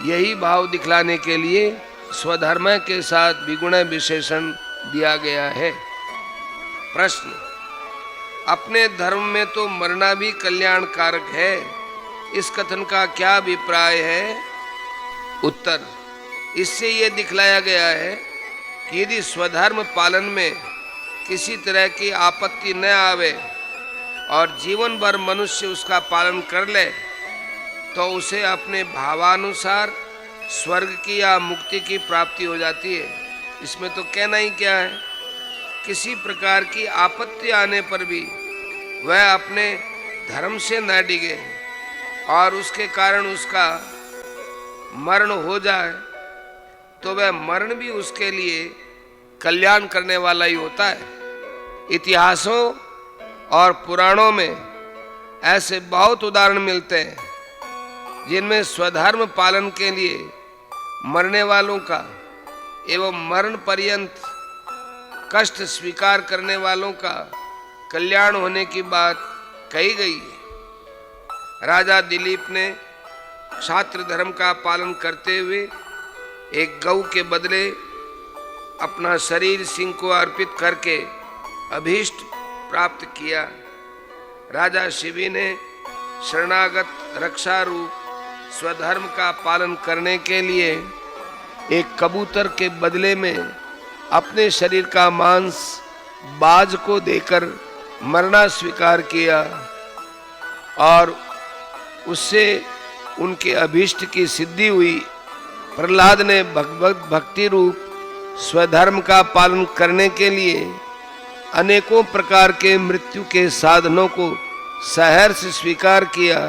S1: यही भाव दिखलाने के लिए स्वधर्म के साथ विगुण विशेषण दिया गया है। प्रश्न, अपने धर्म में तो मरना भी कल्याणकारक है, इस कथन का क्या अभिप्राय है? उत्तर, इससे यह दिखलाया गया है कि यदि स्वधर्म पालन में किसी तरह की आपत्ति न आवे और जीवन भर मनुष्य उसका पालन कर ले, तो उसे अपने भावानुसार स्वर्ग की या मुक्ति की प्राप्ति हो जाती है। इसमें तो कहना ही क्या है, किसी प्रकार की आपत्ति आने पर भी वह अपने धर्म से न डिगे और उसके कारण उसका मरण हो जाए, तो वह मरण भी उसके लिए कल्याण करने वाला ही होता है। इतिहासों और पुराणों में ऐसे बहुत उदाहरण मिलते हैं जिनमें स्वधर्म पालन के लिए मरने वालों का एवं मरण पर्यंत कष्ट स्वीकार करने वालों का कल्याण होने की बात कही गई है। राजा दिलीप ने क्षात्र धर्म का पालन करते हुए एक गौ के बदले अपना शरीर सिंह को अर्पित करके अभीष्ट प्राप्त किया। राजा शिवी ने शरणागत रक्षा रूप स्वधर्म का पालन करने के लिए एक कबूतर के बदले में अपने शरीर का मांस बाज को देकर मरना स्वीकार किया और उससे उनके अभीष्ट की सिद्धि हुई। प्रहलाद ने भगवत भक्ति रूप स्वधर्म का पालन करने के लिए अनेकों प्रकार के मृत्यु के साधनों को सहर्ष स्वीकार किया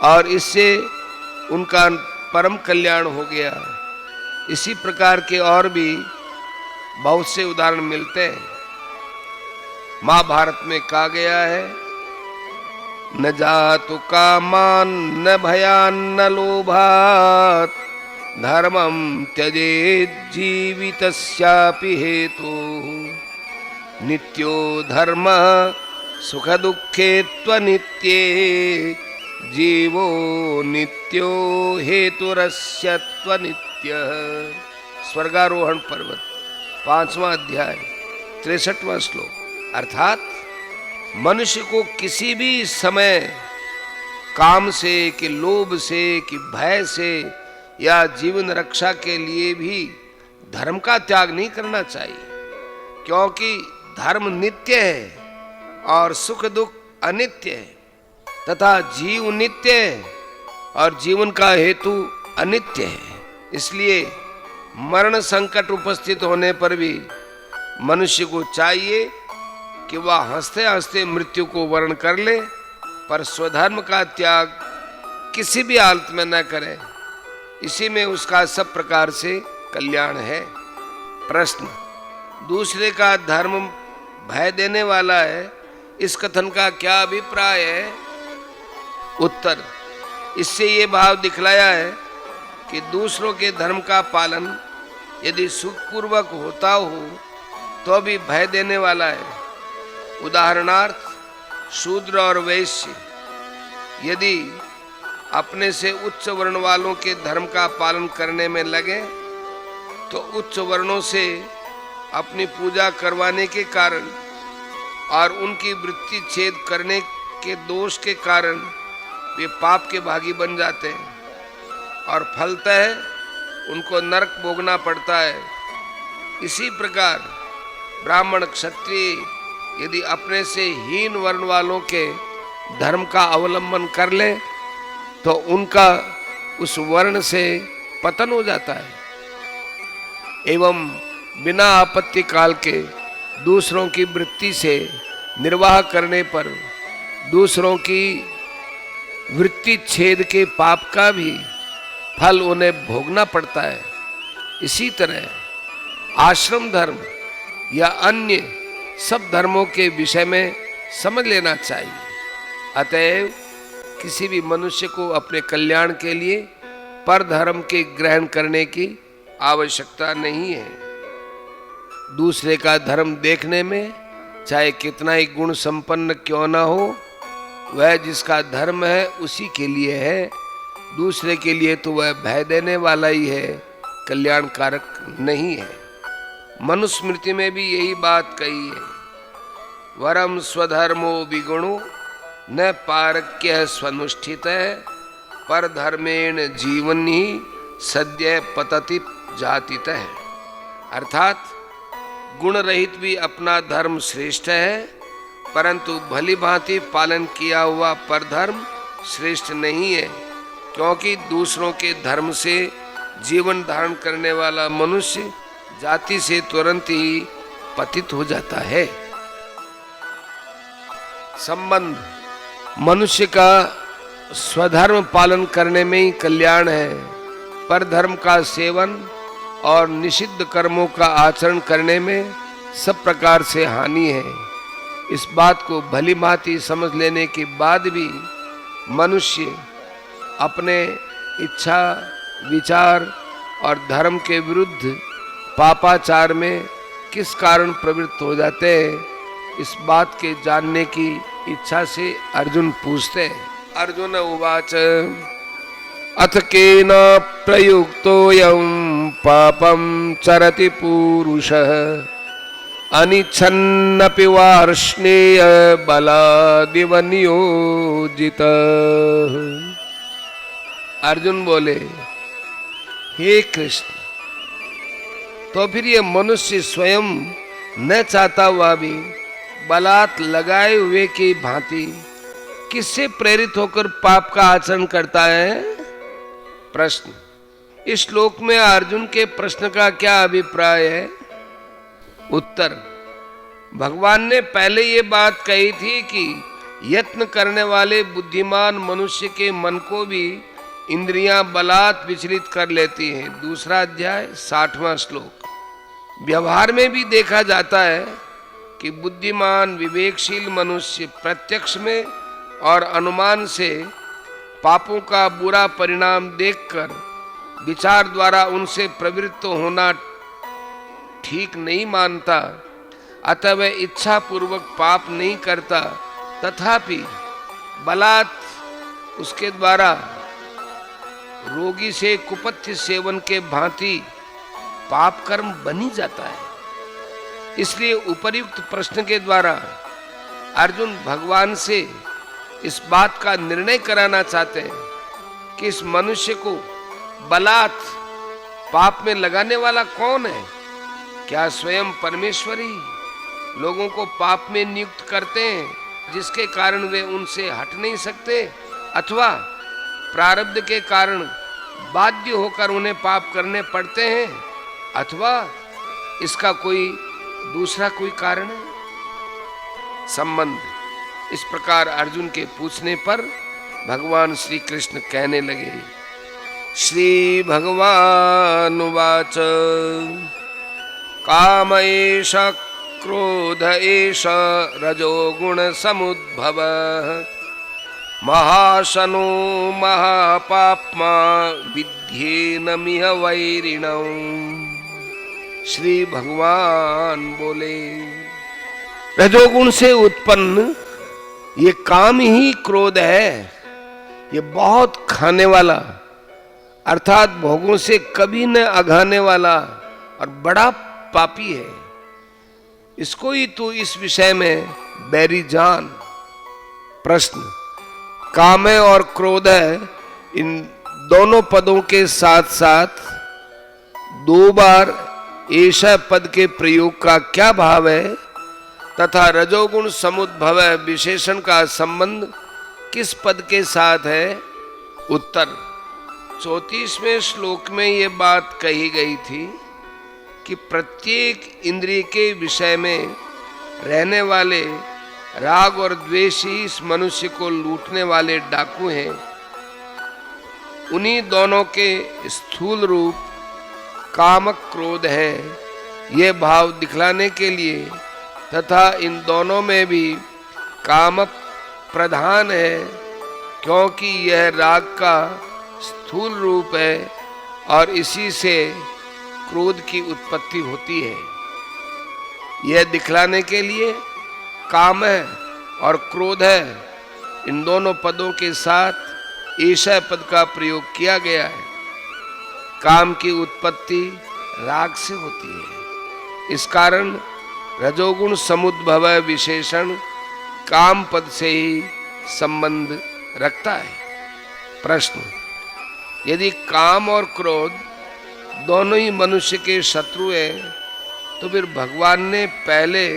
S1: और इससे उनका परम कल्याण हो गया। इसी प्रकार के और भी बहुत से उदाहरण मिलते हैं। महाभारत में कहा गया है, न जातु कामान न भयान न लोभात धर्मम त्यजेत जीवितस्यापि हेतु नित्यो धर्म सुख दुखे त्वनित्ये जीवो नित्यो हेतुरस्य त्वनित्यः। स्वर्गारोहण पर्वत 5वां अध्याय 63वां श्लोक। अर्थात मनुष्य को किसी भी समय काम से कि लोभ से कि भय से या जीवन रक्षा के लिए भी धर्म का त्याग नहीं करना चाहिए, क्योंकि धर्म नित्य है और सुख दुख अनित्य है तथा जीव नित्य है और जीवन का हेतु अनित्य है। इसलिए मरण संकट उपस्थित होने पर भी मनुष्य को चाहिए कि वह हंसते हंसते मृत्यु को वर्ण कर ले, पर स्वधर्म का त्याग किसी भी हालत में न करे। इसी में उसका सब प्रकार से कल्याण है। प्रश्न, दूसरे का धर्म भय देने वाला है, इस कथन का क्या अभिप्राय है? उत्तर, इससे ये भाव दिखलाया है कि दूसरों के धर्म का पालन यदि सुखपूर्वक होता हो तो भी भय देने वाला है। उदाहरणार्थ, शूद्र और वैश्य यदि अपने से उच्च वर्ण वालों के धर्म का पालन करने में लगे तो उच्च वर्णों से अपनी पूजा करवाने के कारण और उनकी वृत्ति छेद करने के दोष के कारण वे पाप के भागी बन जाते हैं और फलतः उनको नरक भोगना पड़ता है। इसी प्रकार ब्राह्मण क्षत्रिय यदि अपने से हीन वर्ण वालों के धर्म का अवलंबन कर ले तो उनका उस वर्ण से पतन हो जाता है एवं बिना आपत्ति काल के दूसरों की वृत्ति से निर्वाह करने पर दूसरों की वृत्ति छेद के पाप का भी फल उन्हें भोगना पड़ता है। इसी तरह आश्रम धर्म या अन्य सब धर्मों के विषय में समझ लेना चाहिए। अतएव किसी भी मनुष्य को अपने कल्याण के लिए पर धर्म के ग्रहण करने की आवश्यकता नहीं है। दूसरे का धर्म देखने में चाहे कितना ही गुण संपन्न क्यों ना हो, वह जिसका धर्म है उसी के लिए है, दूसरे के लिए तो वह भय देने वाला ही है, कल्याणकारक नहीं है। मनुस्मृति में भी यही बात कही है, वरम स्वधर्मो विगुणो न पारक्य स्वनुष्ठित पर धर्मेण जीवन ही सद्य पतति जातित है। अर्थात गुण रहित भी अपना धर्म श्रेष्ठ है, परंतु भली भांति पालन किया हुआ परधर्म श्रेष्ठ नहीं है, क्योंकि दूसरों के धर्म से जीवन धारण करने वाला मनुष्य जाति से तुरंत ही पतित हो जाता है। संबंध, मनुष्य का स्वधर्म पालन करने में ही कल्याण है। पर धर्म का सेवन और निषिद्ध कर्मों का आचरण करने में सब प्रकार से हानि है। इस बात को भली भांति समझ लेने के बाद भी मनुष्य अपने इच्छा, विचार और धर्म के विरुद्ध पापाचार में किस कारण प्रवृत्त हो जाते हैं, इस बात के जानने की इच्छा से अर्जुन पूछते हैं। अर्जुन उवाच अथ केन प्रयुक्तोऽयं पापं चरति पूरुषः अनिच्छन्नपि वार्ष्णेय बलादिव नियोजितः। अर्जुन बोले, हे कृष्ण, तो फिर ये मनुष्य स्वयं न चाहता हुआ भी बलात् लगाए हुए की भांति किससे प्रेरित होकर पाप का आचरण करता है? प्रश्न। इस श्लोक में अर्जुन के प्रश्न का क्या अभिप्राय है? उत्तर। भगवान ने पहले ये बात कही थी कि यत्न करने वाले बुद्धिमान मनुष्य के मन को भी इंद्रियां बलात् विचलित कर लेती हैं। दूसरा अध्याय 60वां श्लोक। व्यवहार में भी देखा जाता है कि बुद्धिमान विवेकशील मनुष्य प्रत्यक्ष में और अनुमान से पापों का बुरा परिणाम देखकर विचार द्वारा उनसे प्रवृत्त होना ठीक नहीं मानता, अतः वह इच्छा पूर्वक पाप नहीं करता, तथापि बलात् उसके द्वारा रोगी से कुपथ्य सेवन के भांति पाप कर्म बनी जाता है। इसलिए उपर्युक्त प्रश्न के द्वारा अर्जुन भगवान से इस बात का निर्णय कराना चाहते हैं कि इस मनुष्य को बलात् पाप में लगाने वाला कौन है? क्या स्वयं परमेश्वर ही लोगों को पाप में नियुक्त करते हैं जिसके कारण वे उनसे हट नहीं सकते, अथवा प्रारब्ध के कारण बाध्य होकर उन्हें पाप करने पड़ते हैं, अथवा इसका कोई दूसरा कोई कारण है? संबंध। इस प्रकार अर्जुन के पूछने पर भगवान श्री कृष्ण कहने लगे। श्री भगवान उवाच काम एष क्रोध एष रजोगुण समुद्भवः महाशनो महापाप्मा विद्येनमिह वैरिणम्। श्री भगवान बोले, रजोगुण से उत्पन्न ये काम ही क्रोध है। ये बहुत खाने वाला अर्थात भोगों से कभी न अघाने वाला और बड़ा पापी है। इसको ही तू इस विषय में बैरी जान। प्रश्न। काम है और क्रोध है, इन दोनों पदों के साथ साथ दो बार ऐसा पद के प्रयोग का क्या भाव है तथा रजोगुण समुद्भव विशेषण का संबंध किस पद के साथ है? उत्तर। 34वें श्लोक में ये बात कही गई थी कि प्रत्येक इंद्रिय के विषय में रहने वाले राग और द्वेष ही इस मनुष्य को लूटने वाले डाकू हैं। उन्हीं दोनों के स्थूल रूप कामक क्रोध है। ये भाव दिखलाने के लिए तथा इन दोनों में भी काम प्रधान है, क्योंकि यह राग का स्थूल रूप है और इसी से क्रोध की उत्पत्ति होती है। यह दिखलाने के लिए काम है और क्रोध है, इन दोनों पदों के साथ ईशा पद का प्रयोग किया गया है। काम की उत्पत्ति राग से होती है, इस कारण रजोगुण समुद्भव विशेषण काम पद से ही संबंध रखता है। प्रश्न। यदि काम और क्रोध दोनों ही मनुष्य के शत्रु हैं, तो फिर भगवान ने पहले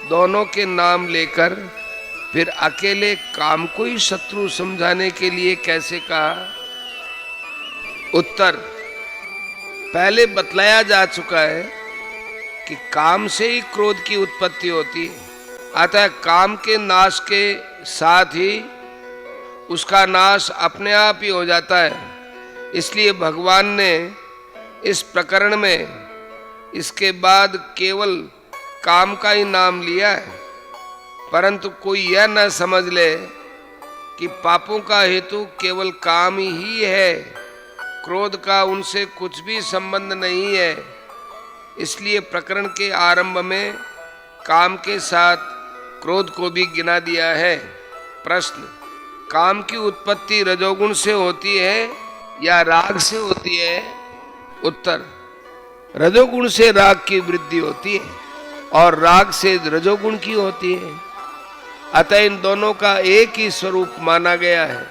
S1: दोनों के नाम लेकर फिर अकेले काम को ही शत्रु समझाने के लिए कैसे कहा? उत्तर। पहले बतलाया जा चुका है कि काम से ही क्रोध की उत्पत्ति होती है, अतः काम के नाश के साथ ही उसका नाश अपने आप ही हो जाता है। इसलिए भगवान ने इस प्रकरण में इसके बाद केवल काम का ही नाम लिया है, परंतु कोई यह न समझ ले कि पापों का हेतु केवल काम ही है, क्रोध का उनसे कुछ भी संबंध नहीं है। इसलिए प्रकरण के आरंभ में काम के साथ क्रोध को भी गिना दिया है। प्रश्न। काम की उत्पत्ति रजोगुण से होती है या राग से होती है? उत्तर, रजोगुण से राग की वृद्धि होती है और राग से रजोगुण की होती है। अतः इन दोनों का एक ही स्वरूप माना गया है,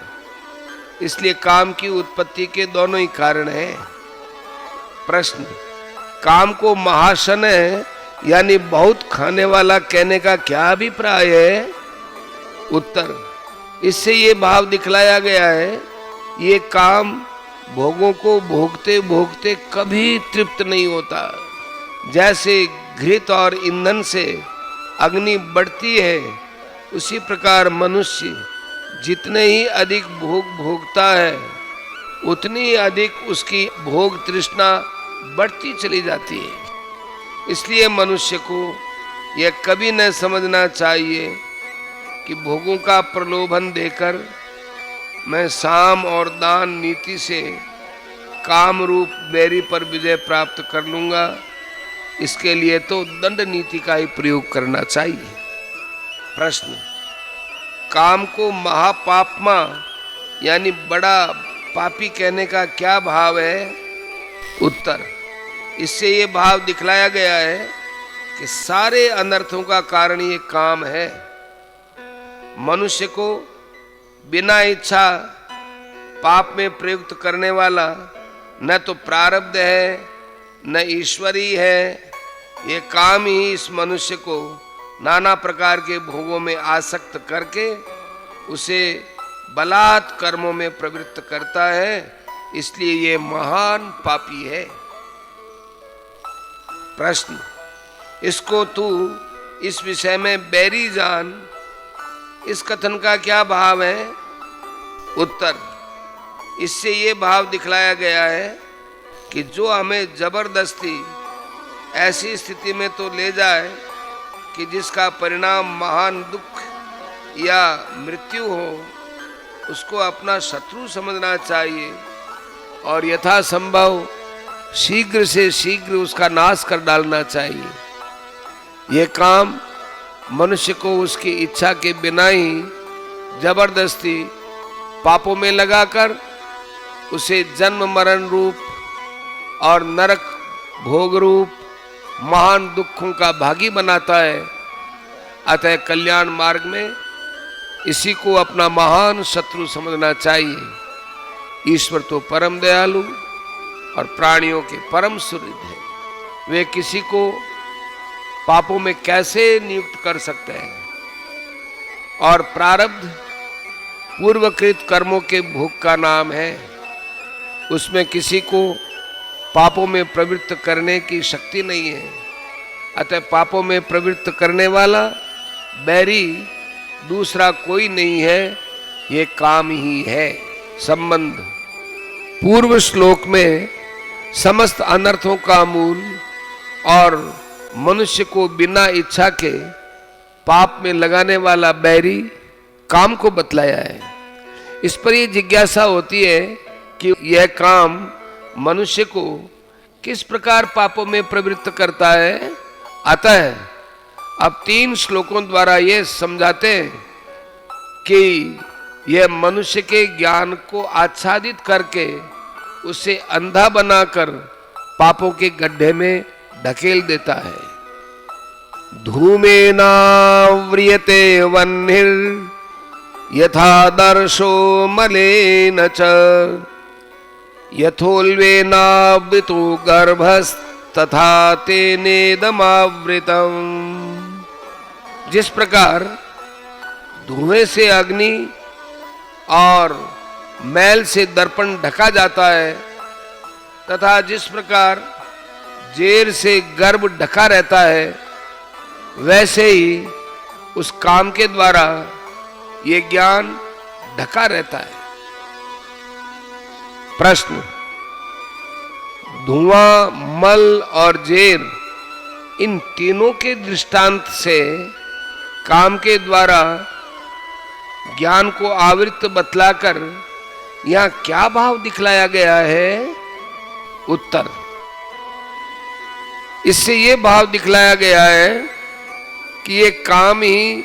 S1: इसलिए काम की उत्पत्ति के दोनों ही कारण हैं। प्रश्न, काम को महाशन है यानी बहुत खाने वाला कहने का क्या अभिप्राय है? उत्तर, इससे ये भाव दिखलाया गया है, ये काम भोगों को भोगते भोगते कभी तृप्त नहीं होता। जैसे घृत और ईंधन से अग्नि बढ़ती है, उसी प्रकार मनुष्य जितने ही अधिक भोग भोगता है, उतनी ही अधिक उसकी भोग तृष्णा बढ़ती चली जाती है। इसलिए मनुष्य को यह कभी न समझना चाहिए कि भोगों का प्रलोभन देकर मैं साम और दान नीति से काम रूप बैरी पर विजय प्राप्त कर लूंगा। इसके लिए तो दंड नीति का ही प्रयोग करना चाहिए। प्रश्न, काम को महापापमा यानी बड़ा पापी कहने का क्या भाव है? उत्तर, इससे ये भाव दिखलाया गया है कि सारे अनर्थों का कारण ये काम है। मनुष्य को बिना इच्छा पाप में प्रयुक्त करने वाला न तो प्रारब्ध है न ईश्वरी है। ये काम ही इस मनुष्य को नाना प्रकार के भोगों में आसक्त करके उसे बलात् कर्मों में प्रवृत्त करता है, इसलिए ये महान पापी है। प्रश्न, इसको तू इस विषय में बैरी जान, इस कथन का क्या भाव है? उत्तर, इससे ये भाव दिखलाया गया है कि जो हमें जबरदस्ती ऐसी स्थिति में तो ले जाए कि जिसका परिणाम महान दुख या मृत्यु हो, उसको अपना शत्रु समझना चाहिए और यथासंभव शीघ्र से शीघ्र उसका नाश कर डालना चाहिए। यह काम मनुष्य को उसकी इच्छा के बिना ही जबरदस्ती पापों में लगाकर उसे जन्म मरण रूप और नरक भोग रूप महान दुखों का भागी बनाता है। अतः कल्याण मार्ग में इसी को अपना महान शत्रु समझना चाहिए। ईश्वर तो परम दयालु और प्राणियों के परम सुहृद है। वे किसी को पापों में कैसे नियुक्त कर सकते हैं? और प्रारब्ध पूर्वकृत कर्मों के भोग का नाम है। उसमें किसी को पापों में प्रवृत्त करने की शक्ति नहीं है। अतः पापों में प्रवृत्त करने वाला बैरी दूसरा कोई नहीं है, ये काम ही है। संबंध, पूर्व श्लोक में समस्त अनर्थों का मूल और मनुष्य को बिना इच्छा के पाप में लगाने वाला बैरी काम को बतलाया है। इस पर यह जिज्ञासा होती है कि यह काम मनुष्य को किस प्रकार पापों में प्रवृत्त करता है। अतः अब 3 श्लोकों द्वारा ये समझाते हैं कि यह मनुष्य के ज्ञान को आच्छादित करके उसे अंधा बनाकर पापों के गड्ढे में ढकेल देता है। धूमेनाव्रियते वह्निर् यथा दर्शो मलेन च यथोल्बेनावृतो गर्भस्तथा तेनेदमावृतम्। जिस प्रकार धुएं से अग्नि और मैल से दर्पण ढका जाता है तथा जिस प्रकार जेर से गर्भ ढका रहता है, वैसे ही उस काम के द्वारा ये ज्ञान ढका रहता है। प्रश्न, धुआं, मल और जेर, इन तीनों के दृष्टांत से काम के द्वारा ज्ञान को आवृत बतलाकर यहां क्या भाव दिखलाया गया है? उत्तर, इससे ये भाव दिखलाया गया है कि ये काम ही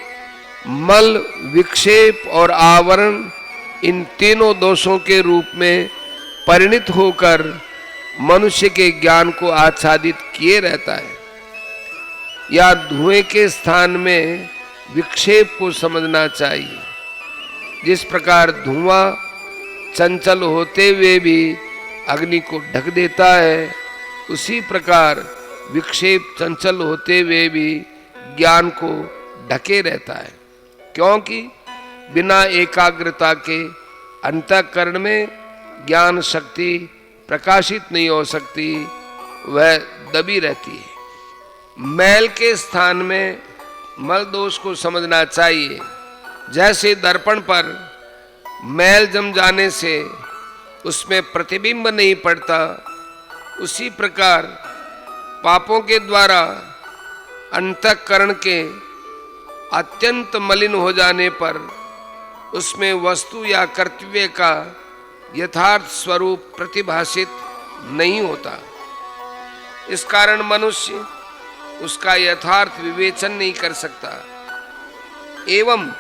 S1: मल, विक्षेप और आवरण इन तीनों दोषों के रूप में परिणित होकर मनुष्य के ज्ञान को आच्छादित किए रहता है। या धुएं के स्थान में विक्षेप को समझना चाहिए। जिस प्रकार धुआं चंचल होते हुए भी अग्नि को ढक देता है, उसी प्रकार विक्षेप चंचल होते हुए भी ज्ञान को ढके रहता है, क्योंकि बिना एकाग्रता के अंतःकरण में ज्ञान शक्ति प्रकाशित नहीं हो सकती, वह दबी रहती है। मैल के स्थान में मल दोष को समझना चाहिए। जैसे दर्पण पर मैल जम जाने से उसमें प्रतिबिंब नहीं पड़ता, उसी प्रकार पापों के द्वारा अंतःकरण के अत्यंत मलिन हो जाने पर उसमें वस्तु या कर्तव्य का यथार्थ स्वरूप प्रतिभाषित नहीं होता। इस कारण मनुष्य उसका यथार्थ विवेचन नहीं कर सकता। एवं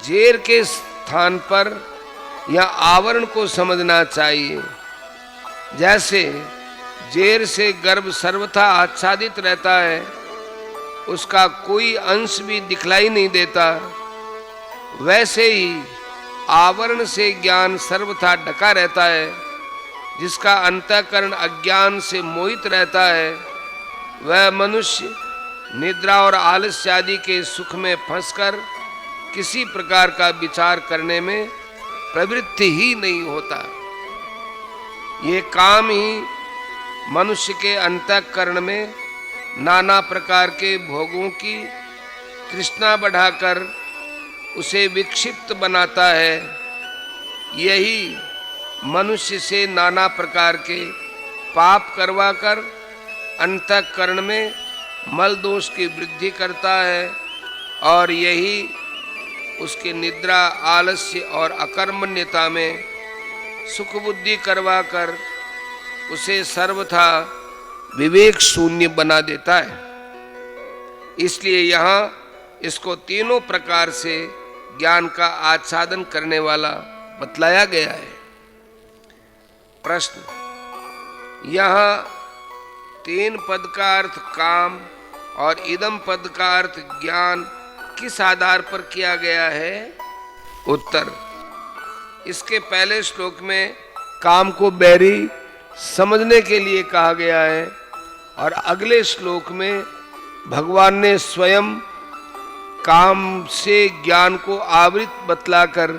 S1: जेर के स्थान पर या आवरण को समझना चाहिए। जैसे जेर से गर्भ सर्वथा आच्छादित रहता है, उसका कोई अंश भी दिखलाई नहीं देता, वैसे ही आवरण से ज्ञान सर्वथा ढका रहता है। जिसका अंतःकरण अज्ञान से मोहित रहता है, वह मनुष्य निद्रा और आलस्य आदि के सुख में फंसकर किसी प्रकार का विचार करने में प्रवृत्ति ही नहीं होता। ये काम ही मनुष्य के अंतःकरण में नाना प्रकार के भोगों की तृष्णा बढ़ाकर उसे विक्षिप्त बनाता है। यही मनुष्य से नाना प्रकार के पाप करवाकर अंतःकरण में मल दोष की वृद्धि करता है, और यही उसके निद्रा, आलस्य और अकर्मण्यता में सुख बुद्धि करवाकर उसे सर्वथा विवेक शून्य बना देता है। इसलिए यहाँ इसको तीनों प्रकार से ज्ञान का आच्छादन करने वाला बतलाया गया है। प्रश्न, यहाँ तीन पद का अर्थ काम और इदम पद का अर्थ ज्ञान किस आधार पर किया गया है? उत्तर, इसके पहले श्लोक में काम को बैरी समझने के लिए कहा गया है, और अगले श्लोक में भगवान ने स्वयं काम से ज्ञान को आवृत बतलाकर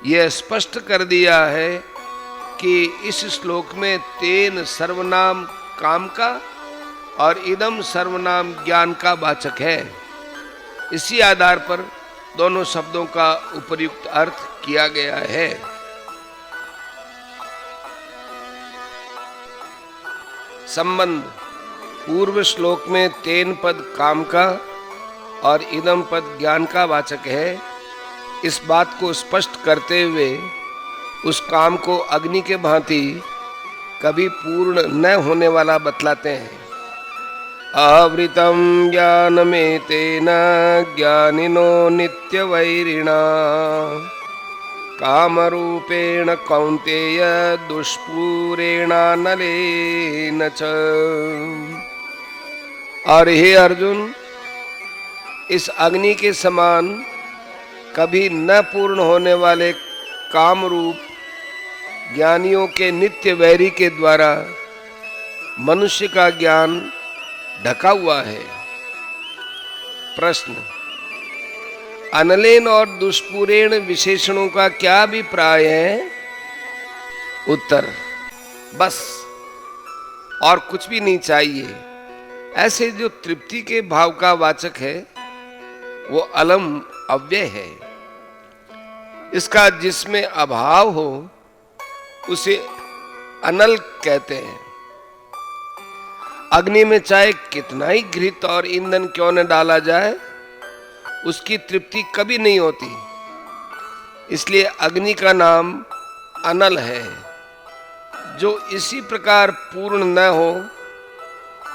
S1: यह स्पष्ट कर दिया है कि इस श्लोक में तेन सर्वनाम काम का और इदम सर्वनाम ज्ञान का वाचक है। इसी आधार पर दोनों शब्दों का उपर्युक्त अर्थ किया गया है। संबंध, पूर्व श्लोक में तेन पद काम का और इदम पद ज्ञान का वाचक है। इस बात को स्पष्ट करते हुए उस काम को अग्नि के भांति कभी पूर्ण न होने वाला बतलाते हैं। आवृतम ज्ञानमेतेन ज्ञानिनो नित्यवैरिणा कामरूपेण कौन्तेय दुष्पूरेणानलेन च। और हे अर्जुन, इस अग्नि के समान कभी न पूर्ण होने वाले काम रूप ज्ञानियों के नित्य वैरी के द्वारा मनुष्य का ज्ञान ढका हुआ है। प्रश्न, अनलेन और दुष्पूरेण विशेषणों का क्या अभिप्राय है? उत्तर, बस और कुछ भी नहीं चाहिए। ऐसे जो तृप्ति के भाव का वाचक है वो अलम अव्यय है। इसका जिसमें अभाव हो उसे अनल कहते हैं। अग्नि में चाहे कितना ही घृत और ईंधन क्यों न डाला जाए, उसकी तृप्ति कभी नहीं होती। इसलिए अग्नि का नाम अनल है। जो इसी प्रकार पूर्ण न हो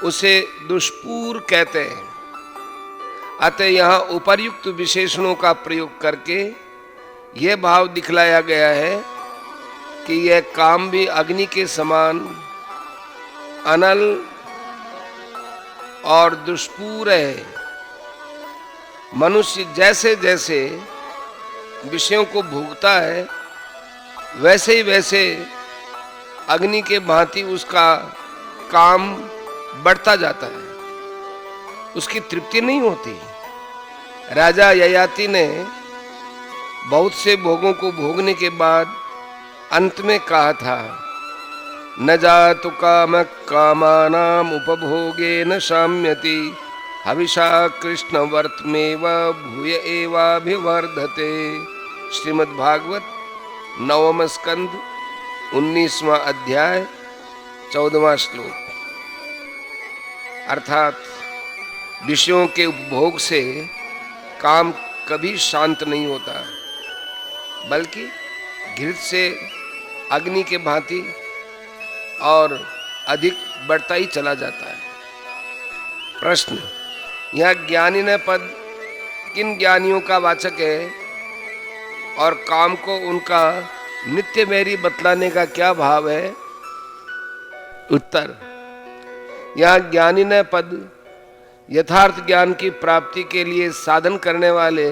S1: उसे दुष्पूर कहते हैं। अतः यहाँ उपर्युक्त विशेषणों का प्रयोग करके यह भाव दिखलाया गया है कि यह काम भी अग्नि के समान अनल और दुष्पूर है। मनुष्य जैसे जैसे विषयों को भोगता है वैसे ही वैसे अग्नि के भांति उसका काम बढ़ता जाता है, उसकी तृप्ति नहीं होती। राजा ययाति ने बहुत से भोगों को भोगने के बाद अंत में कहा था, न जातु काम कामानाम उपभोगे न शाम्यति हविषा कृष्ण वर्तमेव भूय एवाभिवर्धते। श्रीमद् भागवत 9वां स्कंद 19वां अध्याय 14वां श्लोक। अर्थात विषयों के उपभोग से काम कभी शांत नहीं होता, बल्कि घृत से अग्नि के भांति और अधिक बढ़ता ही चला जाता है। प्रश्न, यह ज्ञानी न पद किन ज्ञानियों का वाचक है और काम को उनका नित्य मेरी बतलाने का क्या भाव है? उत्तर, यह ज्ञानी न पद यथार्थ ज्ञान की प्राप्ति के लिए साधन करने वाले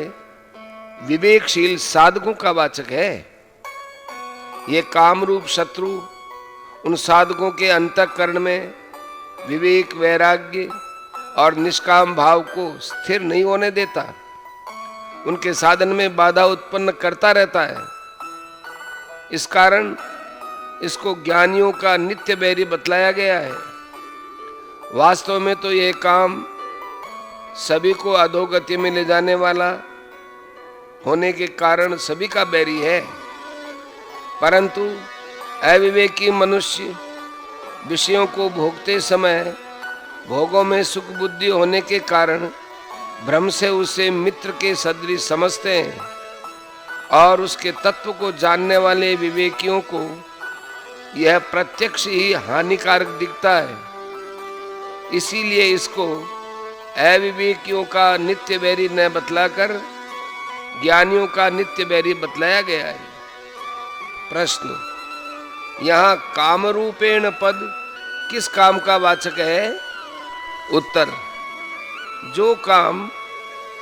S1: विवेकशील साधकों का वाचक है। ये काम रूप शत्रु उन साधकों के अंतःकरण में विवेक, वैराग्य और निष्काम भाव को स्थिर नहीं होने देता, उनके साधन में बाधा उत्पन्न करता रहता है। इस कारण इसको ज्ञानियों का नित्य बैरी बतलाया गया है। वास्तव में तो यह काम सभी को अधोगति में ले जाने वाला होने के कारण सभी का बैरी है, परंतु अविवेकी मनुष्य विषयों को भोगते समय भोगों में सुख बुद्धि होने के कारण भ्रम से उसे मित्र के सदृश समझते हैं और उसके तत्व को जानने वाले विवेकियों को यह प्रत्यक्ष ही हानिकारक दिखता है। इसीलिए इसको अविवेकियों का नित्य बैरी न बतलाकर ज्ञानियों का नित्य बैरी बतलाया गया है। प्रश्न, यहाँ काम रूपेण पद किस काम का वाचक है? उत्तर, जो काम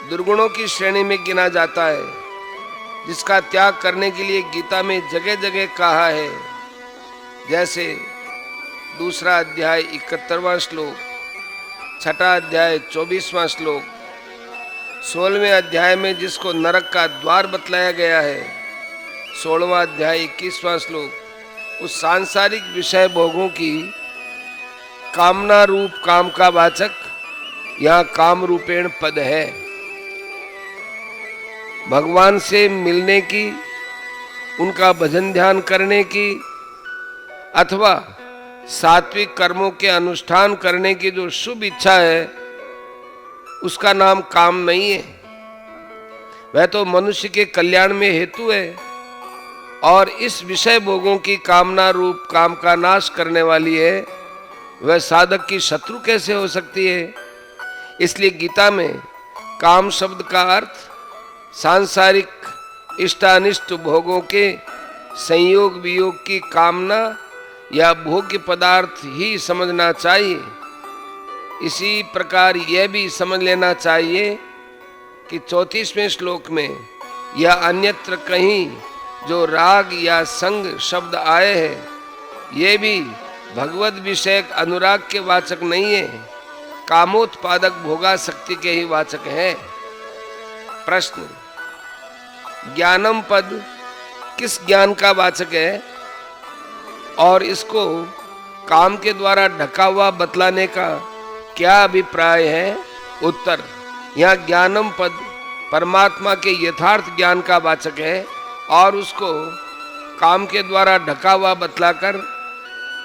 S1: दुर्गुणों की श्रेणी में गिना जाता है, जिसका त्याग करने के लिए गीता में जगह जगह कहा है, जैसे 2 अध्याय 71वां श्लोक, 6 अध्याय 24वां श्लोक, 16वें अध्याय में जिसको नरक का द्वार बतलाया गया है, 16वां अध्याय 21वां श्लोक, उस सांसारिक विषय भोगों की कामना रूप काम का वाचक यहाँ काम रूपेण पद है। भगवान से मिलने की, उनका भजन ध्यान करने की अथवा सात्विक कर्मों के अनुष्ठान करने की जो शुभ इच्छा है, उसका नाम काम नहीं है। वह तो मनुष्य के कल्याण में हेतु है और इस विषय भोगों की कामना रूप काम का नाश करने वाली है। वह साधक की शत्रु कैसे हो सकती है? इसलिए गीता में काम शब्द का अर्थ सांसारिक इष्टानिष्ट भोगों के संयोग वियोग की कामना या भोग्य पदार्थ ही समझना चाहिए। इसी प्रकार यह भी समझ लेना चाहिए कि 34वें श्लोक में या अन्यत्र कहीं जो राग या संग शब्द आए हैं, ये भी भगवद विषयक अनुराग के वाचक नहीं है, कामोत्पादक भोगासक्ति के ही वाचक है। प्रश्न, ज्ञानम पद किस ज्ञान का वाचक है और इसको काम के द्वारा ढका हुआ बतलाने का क्या अभिप्राय है? उत्तर, यह ज्ञानम पद परमात्मा के यथार्थ ज्ञान का वाचक है और उसको काम के द्वारा ढका हुआ बतलाकर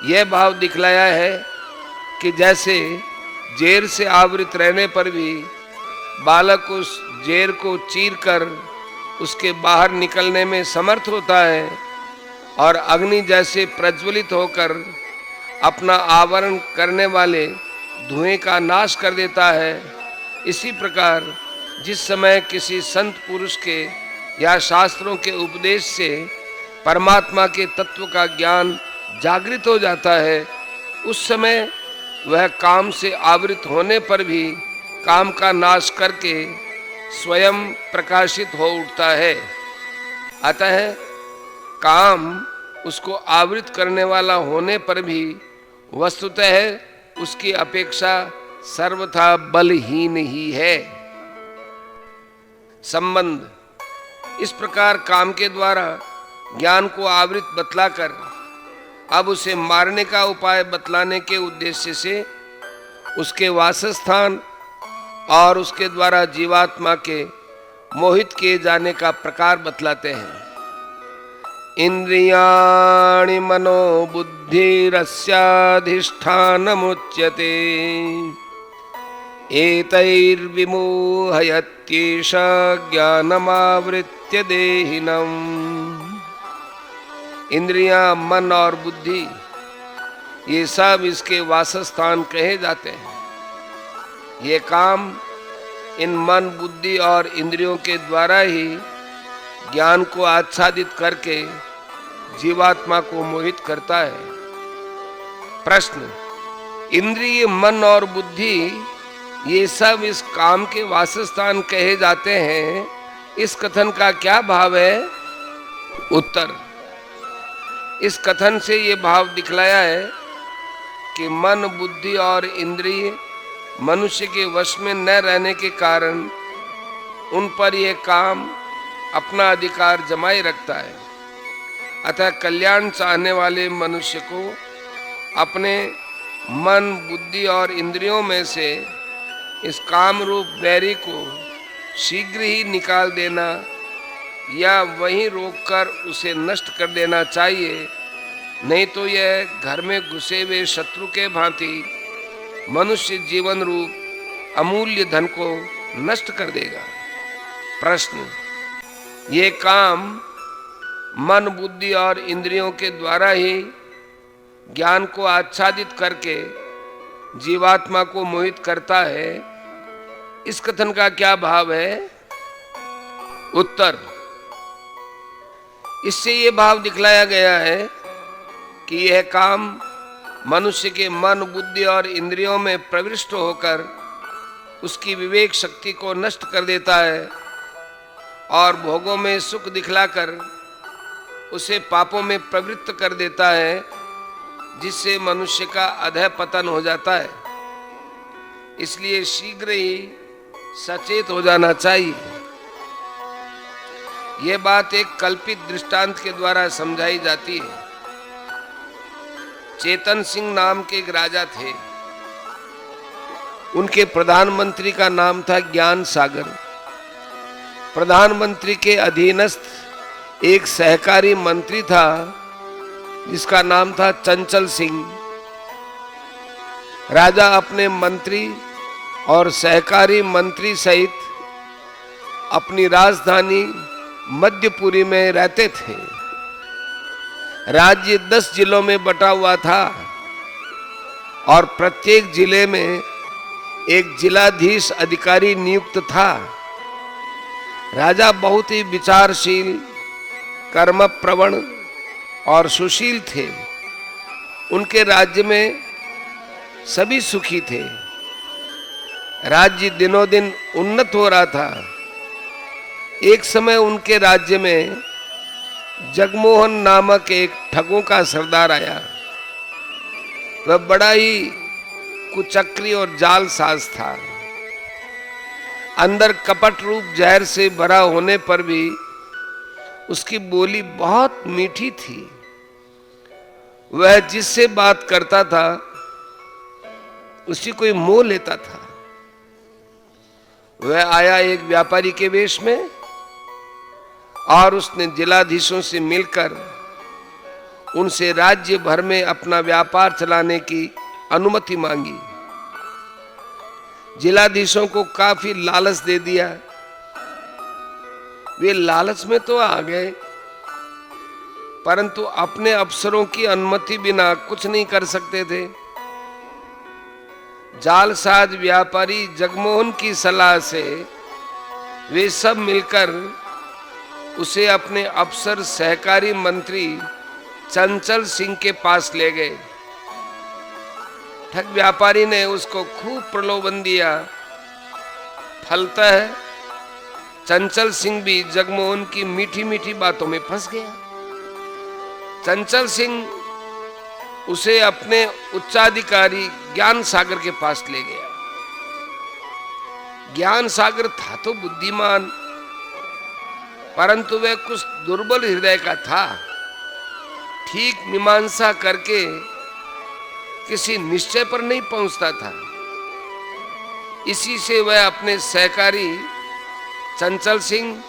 S1: यह भाव दिखलाया है कि जैसे जेर से आवृत रहने पर भी बालक उस जेर को चीरकर उसके बाहर निकलने में समर्थ होता है और अग्नि जैसे प्रज्वलित होकर अपना आवरण करने वाले धुएं का नाश कर देता है, इसी प्रकार जिस समय किसी संत पुरुष के या शास्त्रों के उपदेश से परमात्मा के तत्व का ज्ञान जागृत हो जाता है, उस समय वह काम से आवृत होने पर भी काम का नाश करके स्वयं प्रकाशित हो उठता है। अतः काम उसको आवृत करने वाला होने पर भी वस्तुतः उसकी अपेक्षा सर्वथा बलहीन ही है। संबंध: इस प्रकार काम के द्वारा ज्ञान को आवृत बतलाकर अब उसे मारने का उपाय बतलाने के उद्देश्य से उसके वासस्थान और उसके द्वारा जीवात्मा के मोहित किए जाने का प्रकार बतलाते हैं। इंद्रियाणि मनो बुद्धिरस्याधिष्ठानमुच्यते एतैर्विमोहयत्येष ज्ञानमावृत्य देहिनम्। इंद्रियां, मन और बुद्धि, ये सब इसके वासस्थान कहे जाते हैं। ये काम इन मन, बुद्धि और इंद्रियों के द्वारा ही ज्ञान को आच्छादित करके जीवात्मा को मोहित करता है। प्रश्न: इंद्रिय, मन और बुद्धि ये सब इस काम के वासस्थान कहे जाते हैं, इस कथन का क्या भाव है? उत्तर: इस कथन से ये भाव दिखलाया है कि मन, बुद्धि और इंद्रिय मनुष्य के वश में न रहने के कारण उन पर यह काम अपना अधिकार जमाए रखता है। अतः कल्याण चाहने वाले मनुष्य को अपने मन, बुद्धि और इंद्रियों में से इस काम रूप बैरी को शीघ्र ही निकाल देना या वहीं रोककर उसे नष्ट कर देना चाहिए, नहीं तो यह घर में घुसे हुए शत्रु के भांति मनुष्य जीवन रूप अमूल्य धन को नष्ट कर देगा। प्रश्न: ये काम मन, बुद्धि और इंद्रियों के द्वारा ही ज्ञान को आच्छादित करके जीवात्मा को मोहित करता है, इस कथन का क्या भाव है? उत्तर: इससे ये भाव दिखलाया गया है कि यह काम मनुष्य के मन, बुद्धि और इंद्रियों में प्रविष्ट होकर उसकी विवेक शक्ति को नष्ट कर देता है और भोगों में सुख दिखलाकर उसे पापों में प्रवृत्त कर देता है, जिससे मनुष्य का अधः पतन हो जाता है। इसलिए शीघ्र ही सचेत हो जाना चाहिए। यह बात एक कल्पित दृष्टांत के द्वारा समझाई जाती है। चेतन सिंह नाम के एक राजा थे। उनके प्रधानमंत्री का नाम था ज्ञान सागर। प्रधानमंत्री के अधीनस्थ एक सहकारी मंत्री था जिसका नाम था चंचल सिंह। राजा अपने मंत्री और सहकारी मंत्री सहित अपनी राजधानी मध्यपुरी में रहते थे। राज्य 10 जिलों में बटा हुआ था और प्रत्येक जिले में एक जिलाधीश अधिकारी नियुक्त था। राजा बहुत ही विचारशील, कर्मप्रवण और सुशील थे। उनके राज्य में सभी सुखी थे। राज्य दिनों दिन उन्नत हो रहा था। एक समय उनके राज्य में जगमोहन नामक एक ठगों का सरदार आया। वह बड़ा ही कुचक्री और जालसाज था। अंदर कपट रूप जहर से भरा होने पर भी उसकी बोली बहुत मीठी थी। वह जिससे बात करता था उसी को मोह लेता था। वह आया एक व्यापारी के वेश में और उसने जिलाधीशों से मिलकर उनसे राज्य भर में अपना व्यापार चलाने की अनुमति मांगी। जिलाधीशों को काफी लालच दे दिया। वे लालच में तो आ गए, परंतु अपने अफसरों की अनुमति बिना कुछ नहीं कर सकते थे। जालसाज व्यापारी जगमोहन की सलाह से वे सब मिलकर उसे अपने अफसर सहकारी मंत्री चंचल सिंह के पास ले गए। ठग व्यापारी ने उसको खूब प्रलोभन दिया। फलतः चंचल सिंह भी जगमोहन की मीठी मीठी बातों में फंस गया। चंचल सिंह उसे अपने उच्चाधिकारी ज्ञान सागर के पास ले गया। ज्ञान सागर था तो बुद्धिमान, परंतु वह कुछ दुर्बल हृदय का था। ठीक मीमांसा करके किसी निश्चय पर नहीं पहुंचता था। इसी से वह अपने सहकारी चंचल सिंह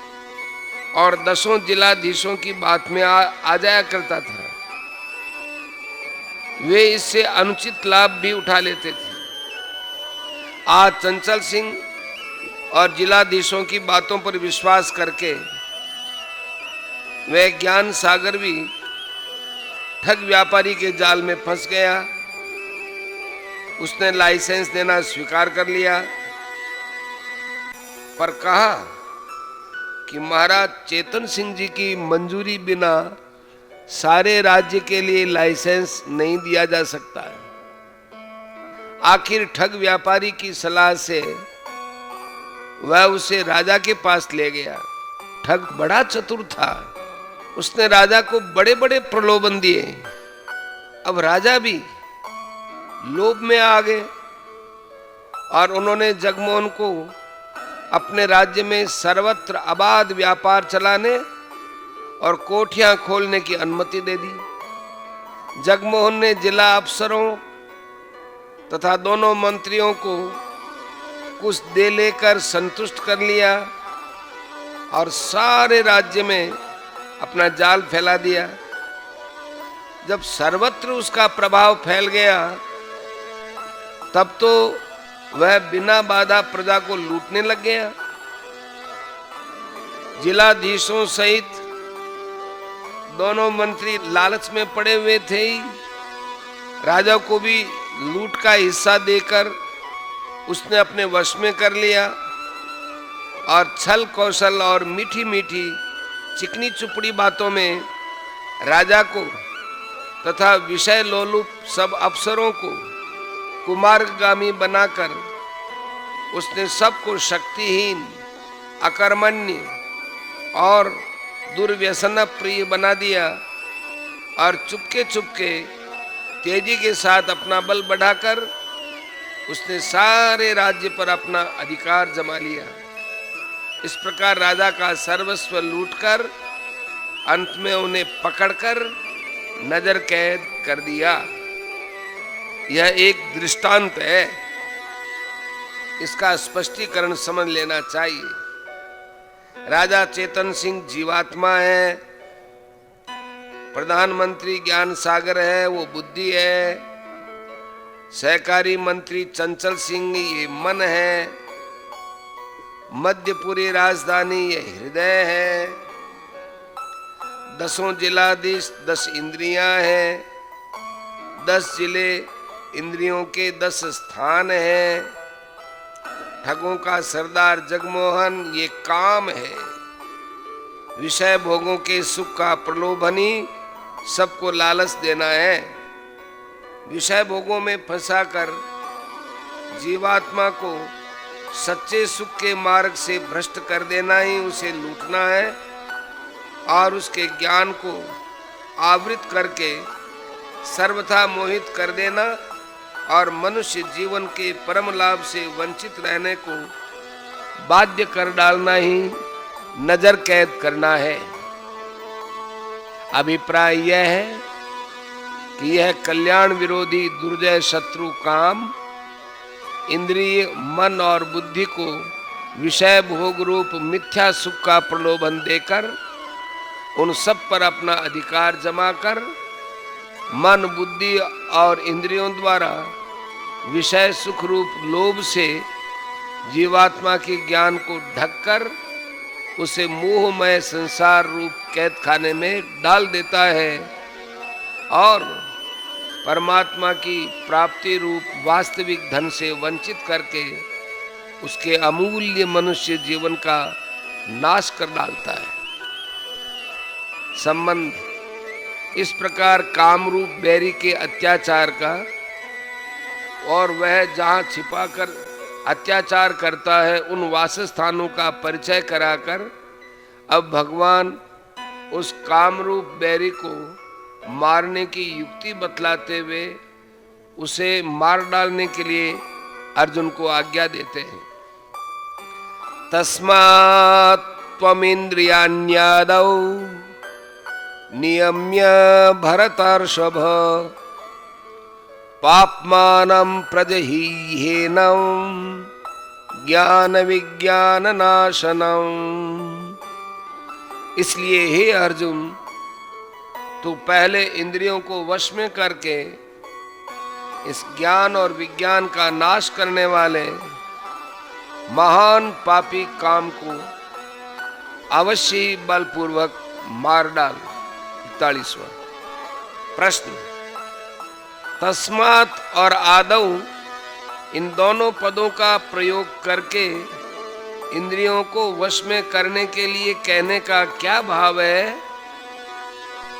S1: और 10 जिलाधीशों की बात में आ जाया करता था। वे इससे अनुचित लाभ भी उठा लेते थे। आज चंचल सिंह और जिलाधीशों की बातों पर विश्वास करके वह ज्ञान सागर भी ठग व्यापारी के जाल में फंस गया। उसने लाइसेंस देना स्वीकार कर लिया, पर कहा कि महाराज चेतन सिंह जी की मंजूरी बिना सारे राज्य के लिए लाइसेंस नहीं दिया जा सकता। आखिर ठग व्यापारी की सलाह से वह उसे राजा के पास ले गया। ठग बड़ा चतुर था, उसने राजा को बड़े बड़े प्रलोभन दिए। अब राजा भी लोभ में आ गए और उन्होंने जगमोहन को अपने राज्य में सर्वत्र अबाध व्यापार चलाने और कोठियां खोलने की अनुमति दे दी। जगमोहन ने जिला अफसरों तथा दोनों मंत्रियों को कुछ दे लेकर संतुष्ट कर लिया और सारे राज्य में अपना जाल फैला दिया। जब सर्वत्र उसका प्रभाव फैल गया, तब तो वह बिना बाधा प्रजा को लूटने लग गया। जिलाधीशों सहित दोनों मंत्री लालच में पड़े हुए थे ही। राजा को भी लूट का हिस्सा देकर उसने अपने वश में कर लिया और छल कौशल और मीठी मीठी चिकनी चुपड़ी बातों में राजा को तथा विषय लोलुप सब अफसरों को कुमार्गामी बनाकर उसने सबको शक्तिहीन, अकर्मण्य और दुर्व्यसन प्रिय बना दिया और चुपके चुपके तेजी के साथ अपना बल बढ़ाकर उसने सारे राज्य पर अपना अधिकार जमा लिया। इस प्रकार राजा का सर्वस्व लूटकर अंत में उन्हें पकड़कर नजर कैद कर दिया। यह एक दृष्टांत है, इसका स्पष्टीकरण समझ लेना चाहिए। राजा चेतन सिंह जीवात्मा है, प्रधानमंत्री ज्ञान सागर है, वो बुद्धि है, सहकारी मंत्री चंचल सिंह ये मन है, मध्यपुरी राजधानी ये हृदय है, 10 जिलाधीश 10 इंद्रियां हैं, 10 जिले इंद्रियों के 10 स्थान हैं, ठगों का सरदार जगमोहन ये काम है, विषय भोगों के सुख का प्रलोभनी सबको लालच देना है, विषय भोगों में फंसाकर जीवात्मा को सच्चे सुख के मार्ग से भ्रष्ट कर देना ही उसे लूटना है और उसके ज्ञान को आवृत करके सर्वथा मोहित कर देना और मनुष्य जीवन के परम लाभ से वंचित रहने को बाध्य कर डालना ही नजर कैद करना है। अभिप्राय यह है कि यह कल्याण विरोधी दुर्जय शत्रु काम इंद्रिय, मन और बुद्धि को विषय भोग रूप मिथ्या सुख का प्रलोभन देकर उन सब पर अपना अधिकार जमाकर मन, बुद्धि और इंद्रियों द्वारा विषय सुख रूप लोभ से जीवात्मा के ज्ञान को ढककर उसे मोहमय संसार रूप कैद खाने में डाल देता है और परमात्मा की प्राप्ति रूप वास्तविक धन से वंचित करके उसके अमूल्य मनुष्य जीवन का नाश कर डालता है। संबंध इस प्रकार कामरूप बैरी के अत्याचार का, और वह जहाँ छिपाकर अत्याचार करता है उन वासस्थानों का परिचय कराकर अब भगवान उस कामरूप बैरी को मारने की युक्ति बतलाते हुए उसे मार डालने के लिए अर्जुन को आज्ञा देते हैं। तस्मात् त्वमिन्द्रियाण्यादौ नियम्य भरतर्षभ पाप्मानं प्रजह्येनं ज्ञान विज्ञान नाशनम्। इसलिए हे अर्जुन, तू पहले इंद्रियों को वश में करके इस ज्ञान और विज्ञान का नाश करने वाले महान पापी काम को अवश्य ही बलपूर्वक मार डाल। 41वां प्रश्न, तस्मात् और आदौ इन दोनों पदों का प्रयोग करके इंद्रियों को वश में करने के लिए कहने का क्या भाव है?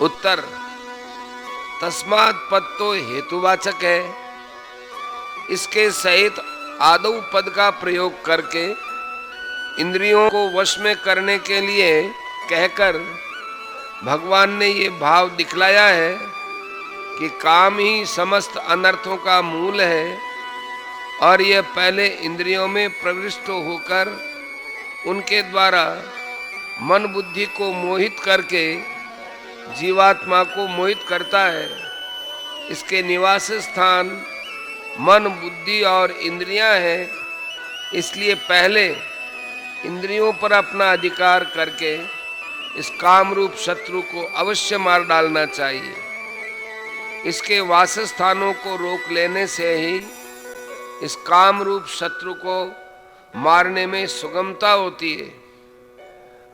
S1: उत्तर, तस्मात् पद तो हेतुवाचक है। इसके सहित आदौ पद का प्रयोग करके इंद्रियों को वश में करने के लिए कहकर भगवान ने ये भाव दिखलाया है कि काम ही समस्त अनर्थों का मूल है और यह पहले इंद्रियों में प्रविष्ट होकर उनके द्वारा मन बुद्धि को मोहित करके जीवात्मा को मोहित करता है। इसके निवास स्थान मन बुद्धि और इंद्रियां हैं, इसलिए पहले इंद्रियों पर अपना अधिकार करके इस कामरूप शत्रु को अवश्य मार डालना चाहिए। इसके वासस्थानों को रोक लेने से ही इस कामरूप शत्रु को मारने में सुगमता होती है।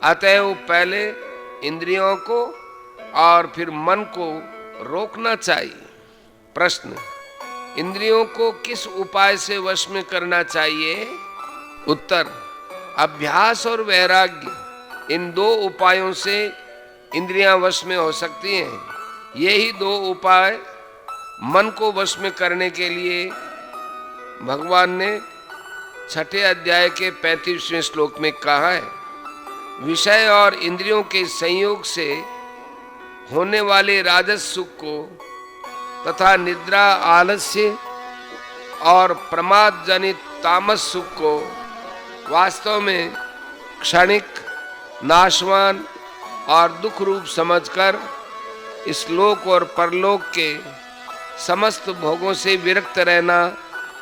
S1: अतएव पहले इंद्रियों को और फिर मन को रोकना चाहिए। प्रश्न, इंद्रियों को किस उपाय से वश में करना चाहिए? उत्तर, अभ्यास और वैराग्य, इन दो उपायों से इंद्रियां वश में हो सकती हैं। यही दो उपाय मन को वश में करने के लिए भगवान ने 6 अध्याय के 35वें श्लोक में कहा है। विषय और इंद्रियों के संयोग से होने वाले राजस सुख को तथा निद्रा आलस्य और प्रमाद जनित तामस सुख को वास्तव में क्षणिक, नाशवान और दुख रूप समझकर इस लोक और परलोक के समस्त भोगों से विरक्त रहना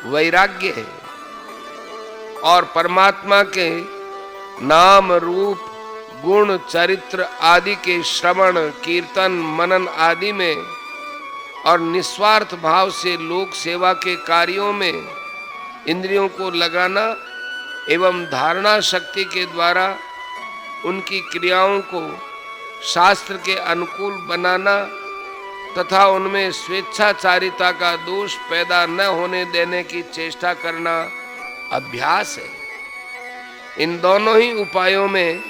S1: वैराग्य है। और परमात्मा के नाम, रूप, गुण, चरित्र आदि के श्रवण, कीर्तन, मनन आदि में और निस्वार्थ भाव से लोक सेवा के कार्यों में इंद्रियों को लगाना एवं धारणा शक्ति के द्वारा उनकी क्रियाओं को शास्त्र के अनुकूल बनाना तथा उनमें स्वेच्छाचारिता का दोष पैदा न होने देने की चेष्टा करना अभ्यास है। इन दोनों ही उपायों में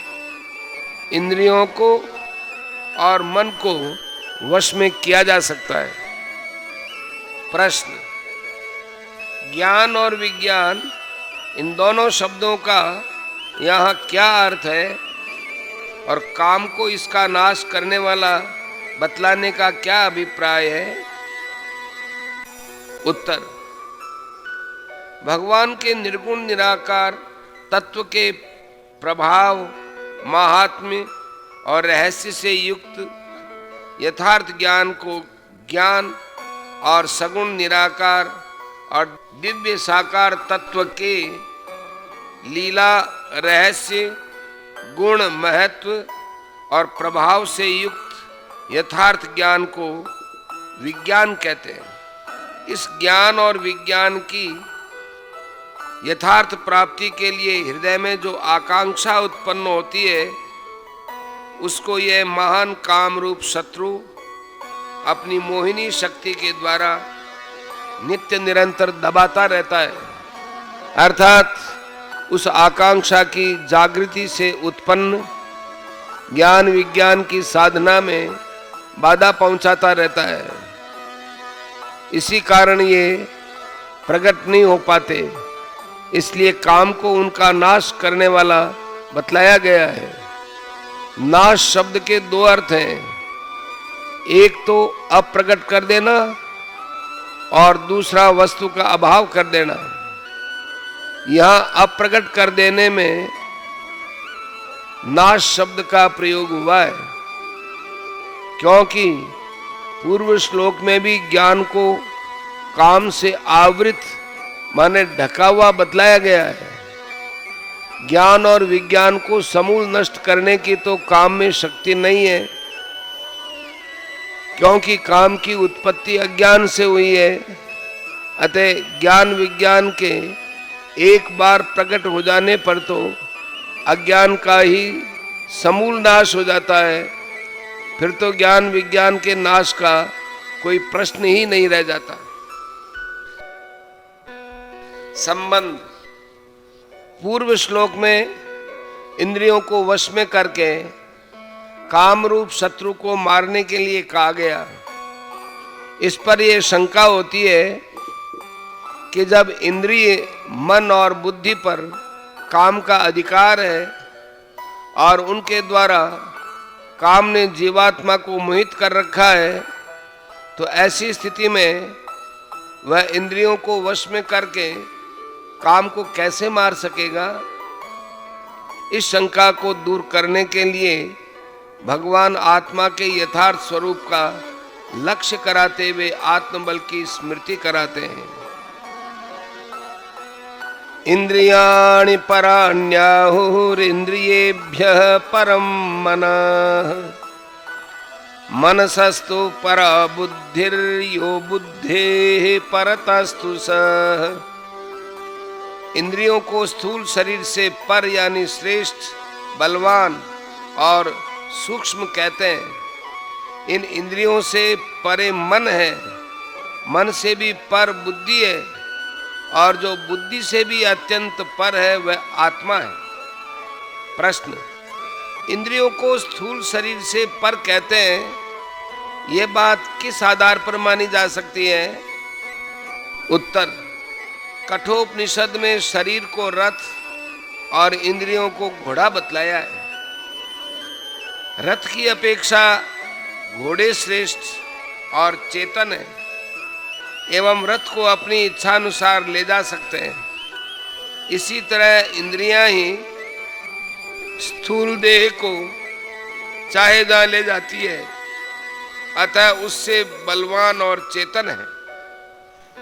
S1: इंद्रियों को और मन को वश में किया जा सकता है। प्रश्न, ज्ञान और विज्ञान, इन दोनों शब्दों का यहाँ क्या अर्थ है और काम को इसका नाश करने वाला बतलाने का क्या अभिप्राय है? उत्तर, भगवान के निर्गुण निराकार तत्व के प्रभाव, महात्म्य और रहस्य से युक्त यथार्थ ज्ञान को ज्ञान और सगुण निराकार और दिव्य साकार तत्व के लीला, रहस्य, गुण, महत्व और प्रभाव से युक्त यथार्थ ज्ञान को विज्ञान कहते हैं। इस ज्ञान और विज्ञान की यथार्थ प्राप्ति के लिए हृदय में जो आकांक्षा उत्पन्न होती है उसको यह महान काम रूप शत्रु अपनी मोहिनी शक्ति के द्वारा नित्य निरंतर दबाता रहता है। अर्थात उस आकांक्षा की जागृति से उत्पन्न ज्ञान विज्ञान की साधना में बाधा पहुंचाता रहता है। इसी कारण ये प्रकट नहीं हो पाते। इसलिए काम को उनका नाश करने वाला बतलाया गया है। नाश शब्द के दो अर्थ हैं, एक तो अप्रकट कर देना और दूसरा वस्तु का अभाव कर देना। यहां अप्रकट कर देने में नाश शब्द का प्रयोग हुआ है, क्योंकि पूर्व श्लोक में भी ज्ञान को काम से आवृत माने ढका हुआ बतलाया गया है। ज्ञान और विज्ञान को समूल नष्ट करने की तो काम में शक्ति नहीं है, क्योंकि काम की उत्पत्ति अज्ञान से हुई है। अतः ज्ञान विज्ञान के एक बार प्रकट हो जाने पर तो अज्ञान का ही समूल नाश हो जाता है। फिर तो ज्ञान विज्ञान के नाश का कोई प्रश्न ही नहीं रह जाता। संबंध। पूर्व श्लोक में इंद्रियों को वश में करके काम रूप शत्रु को मारने के लिए कहा गया। इस पर यह शंका होती है कि जब इंद्रिय मन और बुद्धि पर काम का अधिकार है और उनके द्वारा काम ने जीवात्मा को मोहित कर रखा है, तो ऐसी स्थिति में वह इंद्रियों को वश में करके काम को कैसे मार सकेगा। इस शंका को दूर करने के लिए भगवान आत्मा के यथार्थ स्वरूप का लक्ष्य कराते हुए आत्मबल की स्मृति कराते हैं। इंद्रियाणि पराण्याहुरिन्द्रियेभ्यः परं मनः मनसस्तु परा बुद्धिर्यो बुद्धेः परतस्तु सः। इंद्रियों को स्थूल शरीर से पर यानी श्रेष्ठ, बलवान और सूक्ष्म कहते हैं। इन इंद्रियों से परे मन है, मन से भी पर बुद्धि है, और जो बुद्धि से भी अत्यंत पर है वह आत्मा है। प्रश्न। इंद्रियों को स्थूल शरीर से पर कहते हैं, यह बात किस आधार पर मानी जा सकती है। उत्तर। कठोपनिषद में शरीर को रथ और इंद्रियों को घोड़ा बतलाया है। रथ की अपेक्षा घोड़े श्रेष्ठ और चेतन है एवं रथ को अपनी इच्छानुसार ले जा सकते हैं। इसी तरह इंद्रियां ही स्थूल देह को चाहे जहां ले जाती है, अतः उससे बलवान और चेतन है।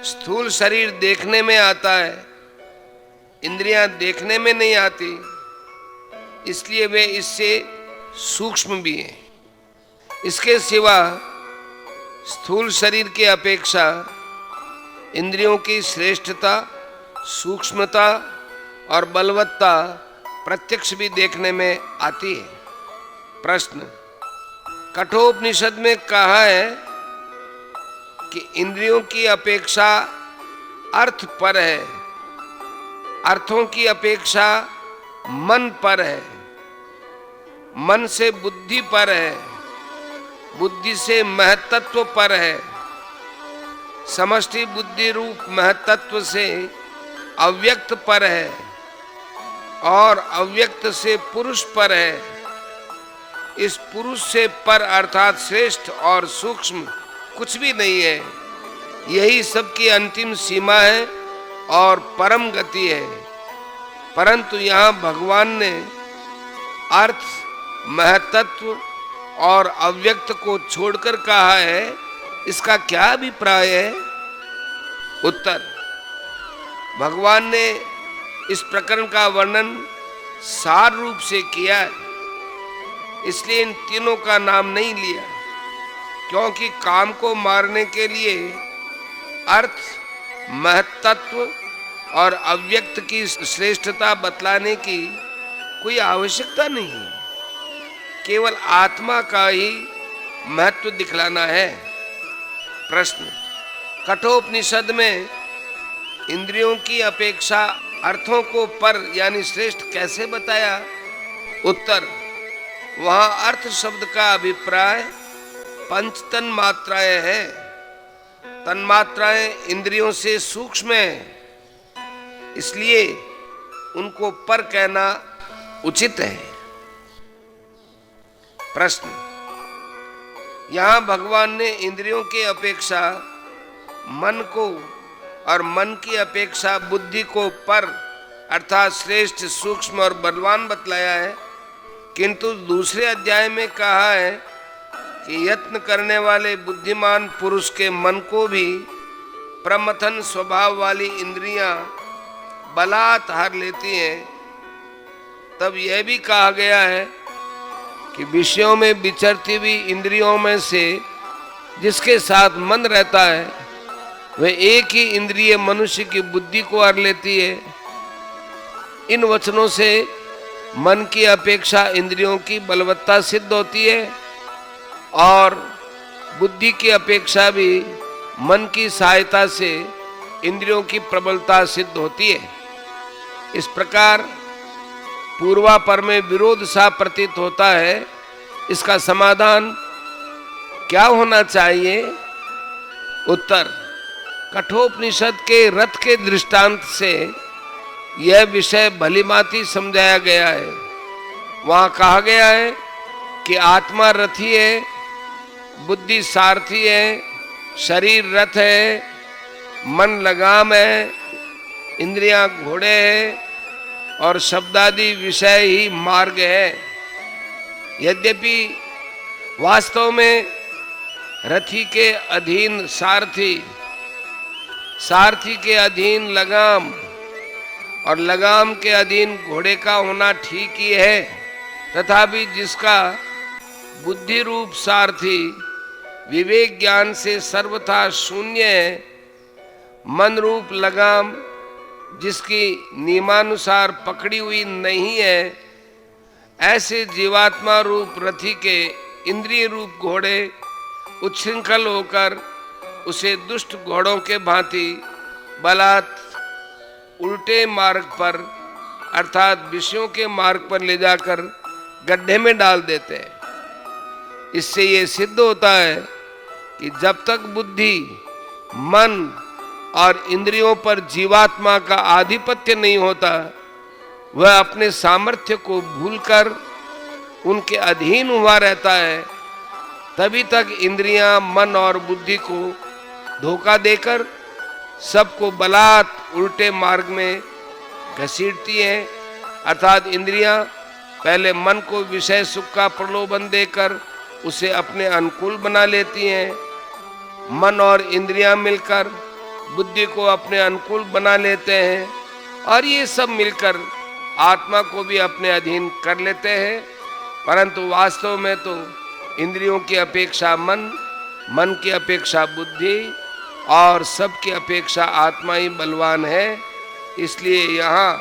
S1: स्थूल शरीर देखने में आता है, इंद्रियां देखने में नहीं आती, इसलिए वे इससे सूक्ष्म भी हैं। इसके सिवा स्थूल शरीर के अपेक्षा इंद्रियों की श्रेष्ठता, सूक्ष्मता और बलवत्ता प्रत्यक्ष भी देखने में आती है। प्रश्न। कठोपनिषद में कहा है कि इंद्रियों की अपेक्षा अर्थ पर है, अर्थों की अपेक्षा मन पर है, मन से बुद्धि पर है, बुद्धि से महतत्व पर है, समष्टि बुद्धि रूप महतत्व से अव्यक्त पर है और अव्यक्त से पुरुष पर है। इस पुरुष से पर अर्थात श्रेष्ठ और सूक्ष्म कुछ भी नहीं है। यही सबकी अंतिम सीमा है और परम गति है। परंतु यहाँ भगवान ने अर्थ, महतत्व और अव्यक्त को छोड़कर कहा है, इसका क्या अभिप्राय है। उत्तर। भगवान ने इस प्रकरण का वर्णन सार रूप से किया है, इसलिए इन तीनों का नाम नहीं लिया, क्योंकि काम को मारने के लिए अर्थ, महतत्व और अव्यक्त की श्रेष्ठता बतलाने की कोई आवश्यकता नहीं है। केवल आत्मा का ही महत्व दिखलाना है। प्रश्न। कठोपनिषद में इंद्रियों की अपेक्षा अर्थों को पर यानी श्रेष्ठ कैसे बताया। उत्तर। वहां अर्थ शब्द का अभिप्राय पंच तन मात्राएं हैं। तन्मात्राएं इंद्रियों से सूक्ष्म हैं, इसलिए उनको पर कहना उचित है। प्रश्न, यहां भगवान ने इंद्रियों की अपेक्षा मन को और मन की अपेक्षा बुद्धि को पर अर्थात श्रेष्ठ, सूक्ष्म और बलवान बतलाया है, किंतु दूसरे अध्याय में कहा है कि यत्न करने वाले बुद्धिमान पुरुष के मन को भी प्रमथन स्वभाव वाली इंद्रियां बलात् हर लेती हैं। तब यह भी कहा गया है कि विषयों में विचरती हुई इंद्रियों में से जिसके साथ मन रहता है वह एक ही इंद्रिय मनुष्य की बुद्धि को हर लेती है। इन वचनों से मन की अपेक्षा इंद्रियों की बलवत्ता सिद्ध होती है और बुद्धि की अपेक्षा भी मन की सहायता से इंद्रियों की प्रबलता सिद्ध होती है। इस प्रकार पूर्वापर में विरोध सा प्रतीत होता है। इसका समाधान क्या होना चाहिए? उत्तर, कठोपनिषद के रथ के दृष्टांत से यह विषय भलीभांति समझाया गया है। वहां कहा गया है कि आत्मा रथी है, बुद्धि सारथी है, शरीर रथ है, मन लगाम है, इंद्रियां घोड़े हैं और शब्दादि विषय ही मार्ग है। यद्यपि वास्तव में रथी के अधीन सारथी, सारथी के अधीन लगाम और लगाम के अधीन घोड़े का होना ठीक ही है, तथापि जिसका बुद्धि रूप सारथी विवेक ज्ञान से सर्वथा शून्य है, मन रूप लगाम जिसकी नियमानुसार पकड़ी हुई नहीं है, ऐसे जीवात्मा रूप रथी के इंद्रिय रूप घोड़े उच्छृंखल होकर उसे दुष्ट घोड़ों के भांति बलात् उल्टे मार्ग पर अर्थात विषयों के मार्ग पर ले जाकर गड्ढे में डाल देते हैं। इससे ये सिद्ध होता है कि जब तक बुद्धि, मन और इंद्रियों पर जीवात्मा का आधिपत्य नहीं होता, वह अपने सामर्थ्य को भूलकर उनके अधीन हुआ रहता है। तभी तक इंद्रियां, मन और बुद्धि को धोखा देकर सबको बलात् उल्टे मार्ग में घसीटती हैं। अर्थात इंद्रियां पहले मन को विषय सुख का प्रलोभन देकर उसे अपने अनुकूल बना लेती हैं, मन और इंद्रियां मिलकर बुद्धि को अपने अनुकूल बना लेते हैं और ये सब मिलकर आत्मा को भी अपने अधीन कर लेते हैं। परंतु वास्तव में तो इंद्रियों की अपेक्षा मन, मन की अपेक्षा बुद्धि और सब की अपेक्षा आत्मा ही बलवान है। इसलिए यहाँ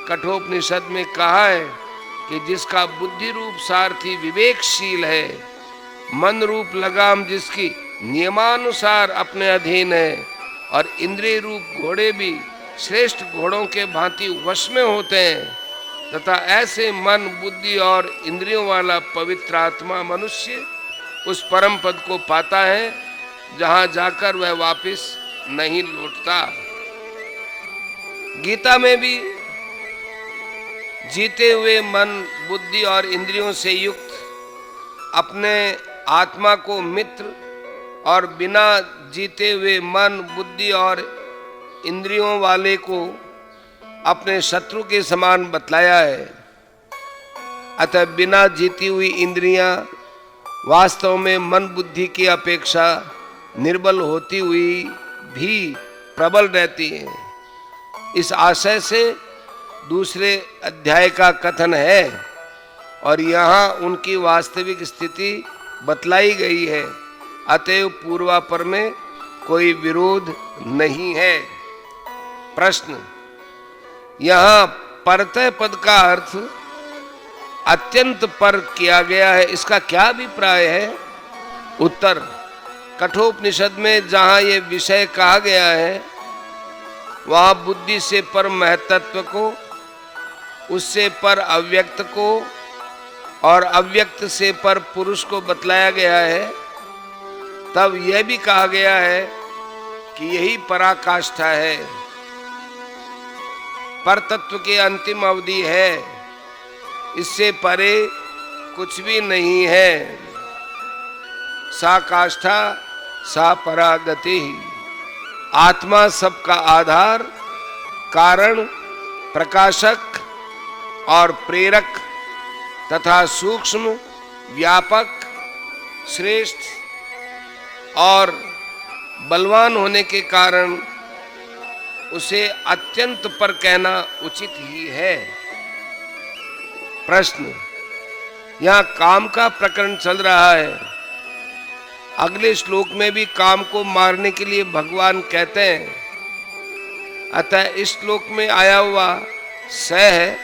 S1: कठोपनिषद में कहा है कि जिसका बुद्धि रूप सारथी विवेकशील है, मन रूप लगाम जिसकी नियमानुसार अपने अधीन है और इंद्रिय रूप घोड़े भी श्रेष्ठ घोड़ों के भांति वश में होते हैं, तथा ऐसे मन, बुद्धि और इंद्रियों वाला पवित्र आत्मा मनुष्य उस परम पद को पाता है जहां जाकर वह वापस नहीं लौटता। गीता में भी जीते हुए मन, बुद्धि और इंद्रियों से युक्त अपने आत्मा को मित्र और बिना जीते हुए मन, बुद्धि और इंद्रियों वाले को अपने शत्रु के समान बतलाया है। अतः बिना जीती हुई इंद्रियां वास्तव में मन, बुद्धि की अपेक्षा निर्बल होती हुई भी प्रबल रहती हैं। इस आशय से दूसरे अध्याय का कथन है और यहाँ उनकी वास्तविक स्थिति बतलाई गई है। अतएव पूर्वापर में कोई विरोध नहीं है। प्रश्न, यहाँ परतः पद का अर्थ अत्यंत पर किया गया है, इसका क्या अभिप्राय है? उत्तर, कठोपनिषद में जहाँ ये विषय कहा गया है वहाँ बुद्धि से पर महतत्व को, उससे पर अव्यक्त को और अव्यक्त से पर पुरुष को बतलाया गया है, तब यह भी कहा गया है कि यही पराकाष्ठा है, पर तत्व की अंतिम अवधि है, इससे परे कुछ भी नहीं है। सा काष्ठा सा परागति। आत्मा सबका आधार, कारण, प्रकाशक और प्रेरक तथा सूक्ष्म, व्यापक, श्रेष्ठ और बलवान होने के कारण उसे अत्यंत पर कहना उचित ही है। प्रश्न, यहाँ काम का प्रकरण चल रहा है। अगले श्लोक में भी काम को मारने के लिए भगवान कहते हैं। अतः इस श्लोक में आया हुआ सह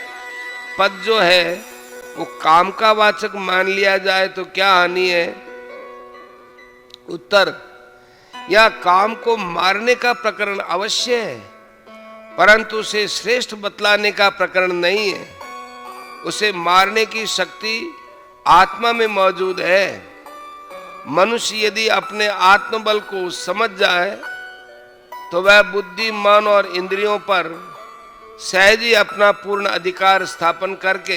S1: पद जो है वो काम का वाचक मान लिया जाए तो क्या हानि है? उत्तर, यह काम को मारने का प्रकरण अवश्य है, परंतु उसे श्रेष्ठ बतलाने का प्रकरण नहीं है। उसे मारने की शक्ति आत्मा में मौजूद है। मनुष्य यदि अपने आत्मबल को समझ जाए तो वह बुद्धि, मन और इंद्रियों पर सहज ही अपना पूर्ण अधिकार स्थापन करके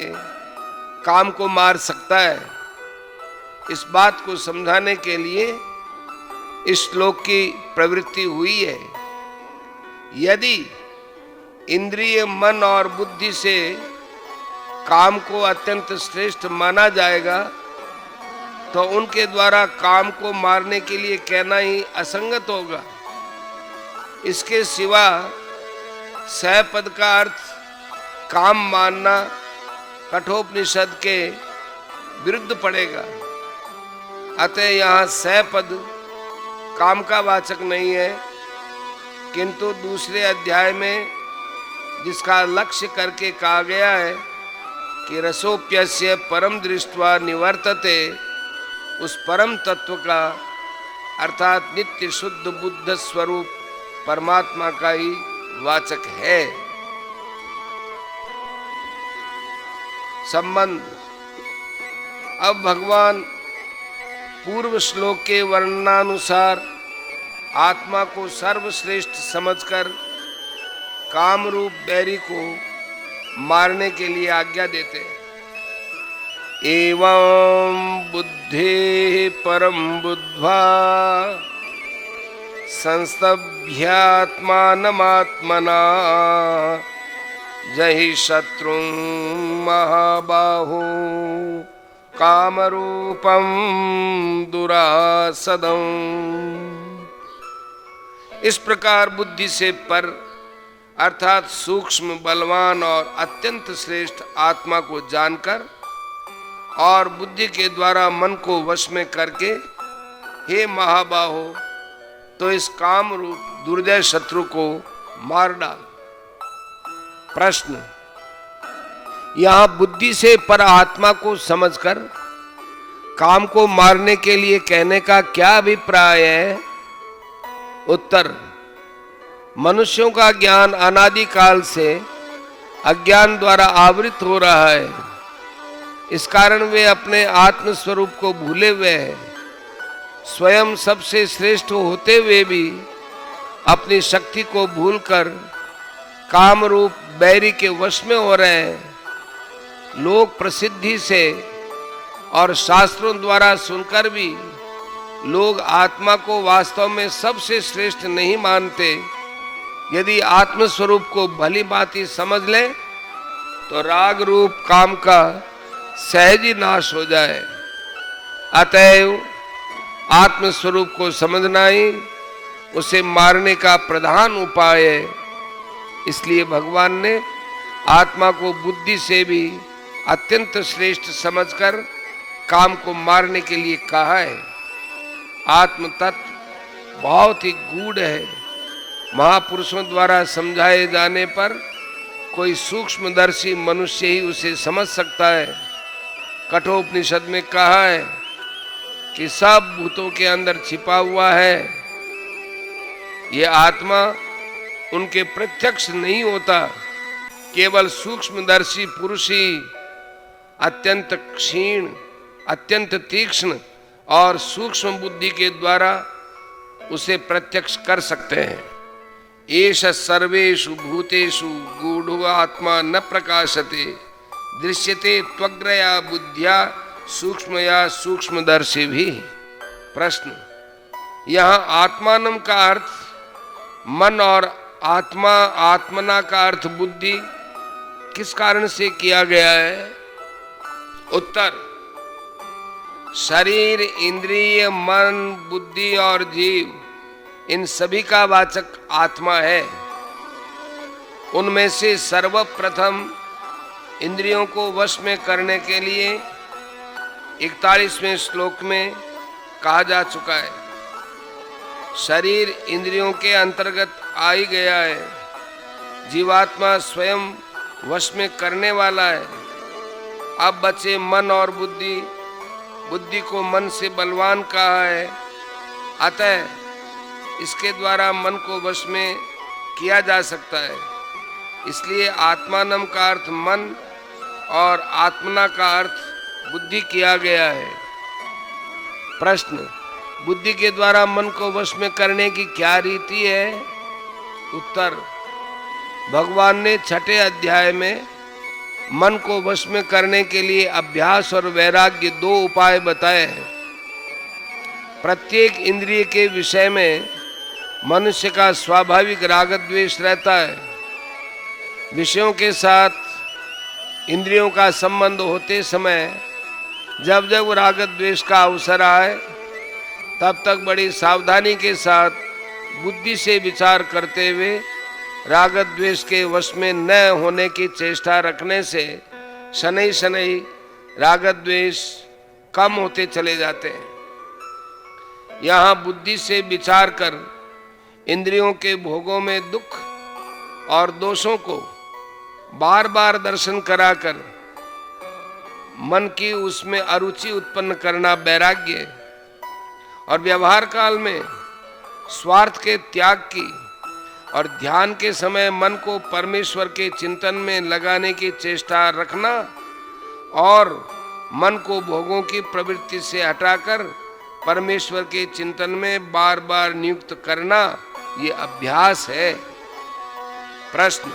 S1: काम को मार सकता है। इस बात को समझाने के लिए इस श्लोक की प्रवृत्ति हुई है। यदि इंद्रिय, मन और बुद्धि से काम को अत्यंत श्रेष्ठ माना जाएगा तो उनके द्वारा काम को मारने के लिए कहना ही असंगत होगा। इसके सिवा सह पद का अर्थ काम मानना कठोपनिषद के विरुद्ध पड़ेगा। अतः यहाँ सह पद काम का वाचक नहीं है, किंतु दूसरे अध्याय में जिसका लक्ष्य करके कहा गया है कि रसोप्यस्य परम दृष्ट्वा निवर्तते, उस परम तत्व का अर्थात नित्य शुद्ध बुद्ध स्वरूप परमात्मा का ही वाचक है। संबंध। अब भगवान पूर्व श्लोक के वर्णनानुसार आत्मा को सर्वश्रेष्ठ समझकर कामरूप बैरी को मारने के लिए आज्ञा देते हैं। एवं बुद्धि परम बुद्ध्वा संस्तभ्यात्मानमात्मना जहि शत्रु महाबाहो कामरूपम दुरासदं। इस प्रकार बुद्धि से पर अर्थात सूक्ष्म, बलवान और अत्यंत श्रेष्ठ आत्मा को जानकर और बुद्धि के द्वारा मन को वश में करके, हे महाबाहो, तो इस काम रूप दुर्जय शत्रु को मार डाल। प्रश्न, यहाँ बुद्धि से पर आत्मा को समझकर काम को मारने के लिए कहने का क्या अभिप्राय है? उत्तर, मनुष्यों का ज्ञान अनादिकाल से अज्ञान द्वारा आवृत हो रहा है। इस कारण वे अपने आत्म स्वरूप को भूले हुए हैं। स्वयं सबसे श्रेष्ठ होते हुए भी अपनी शक्ति को भूलकर काम रूप बैरी के वश में हो रहे हैं। लोग प्रसिद्धि से और शास्त्रों द्वारा सुनकर भी लोग आत्मा को वास्तव में सबसे श्रेष्ठ नहीं मानते। यदि आत्म स्वरूप को भली भांति समझ ले तो राग रूप काम का सहज ही नाश हो जाए। अतएव आत्म स्वरूप को समझना ही उसे मारने का प्रधान उपाय है। इसलिए भगवान ने आत्मा को बुद्धि से भी अत्यंत श्रेष्ठ समझकर काम को मारने के लिए कहा है। आत्म तत्व बहुत ही गूढ़ है। महापुरुषों द्वारा समझाए जाने पर कोई सूक्ष्मदर्शी मनुष्य ही उसे समझ सकता है। कठोपनिषद में कहा है कि सब भूतों के अंदर छिपा हुआ है। ये आत्मा उनके प्रत्यक्ष नहीं होता, केवल सूक्ष्मदर्शी पुरुष ही अत्यंत क्षीण, अत्यंत तीक्ष्ण और सूक्ष्म बुद्धि के द्वारा उसे प्रत्यक्ष कर सकते हैं। एष सर्वेषु भूतेषु गूढ़ो आत्मा न प्रकाशते दृश्यते त्वग्रया बुद्धिया सूक्ष्मया सूक्ष्मदर्शी भी। प्रश्न, यहाँ आत्मानम का अर्थ मन और आत्मा, आत्मना का अर्थ बुद्धि किस कारण से किया गया है? उत्तर, शरीर, इंद्रिय, मन, बुद्धि और जीव इन सभी का वाचक आत्मा है। उनमें से सर्वप्रथम इंद्रियों को वश में करने के लिए 41वें श्लोक में कहा जा चुका है। शरीर इंद्रियों के अंतर्गत आ ही गया है। जीवात्मा स्वयं वश में करने वाला है। अब बचे मन और बुद्धि। बुद्धि को मन से बलवान कहा है, अतः इसके द्वारा मन को वश में किया जा सकता है। इसलिए आत्मानम का अर्थ मन और आत्मना का अर्थ बुद्धि किया गया है। प्रश्न, बुद्धि के द्वारा मन को वश में करने की क्या रीति है? उत्तर, भगवान ने 6ठे अध्याय में मन को वश में करने के लिए अभ्यास और वैराग्य 2 उपाय बताए हैं। प्रत्येक इंद्रिय के विषय में मनुष्य का स्वाभाविक राग द्वेष रहता है। विषयों के साथ इंद्रियों का संबंध होते समय जब जब राग द्वेष का अवसर आए तब तक बड़ी सावधानी के साथ बुद्धि से विचार करते हुए राग द्वेष के वश में न होने की चेष्टा रखने से शनै शनै राग द्वेष कम होते चले जाते हैं। यहाँ बुद्धि से विचार कर इंद्रियों के भोगों में दुख और दोषों को बार बार दर्शन कराकर मन की उसमें अरुचि उत्पन्न करना वैराग्य, और व्यवहार काल में स्वार्थ के त्याग की और ध्यान के समय मन को परमेश्वर के चिंतन में लगाने की चेष्टा रखना और मन को भोगों की प्रवृत्ति से हटाकर परमेश्वर के चिंतन में बार बार नियुक्त करना, ये अभ्यास है। प्रश्न,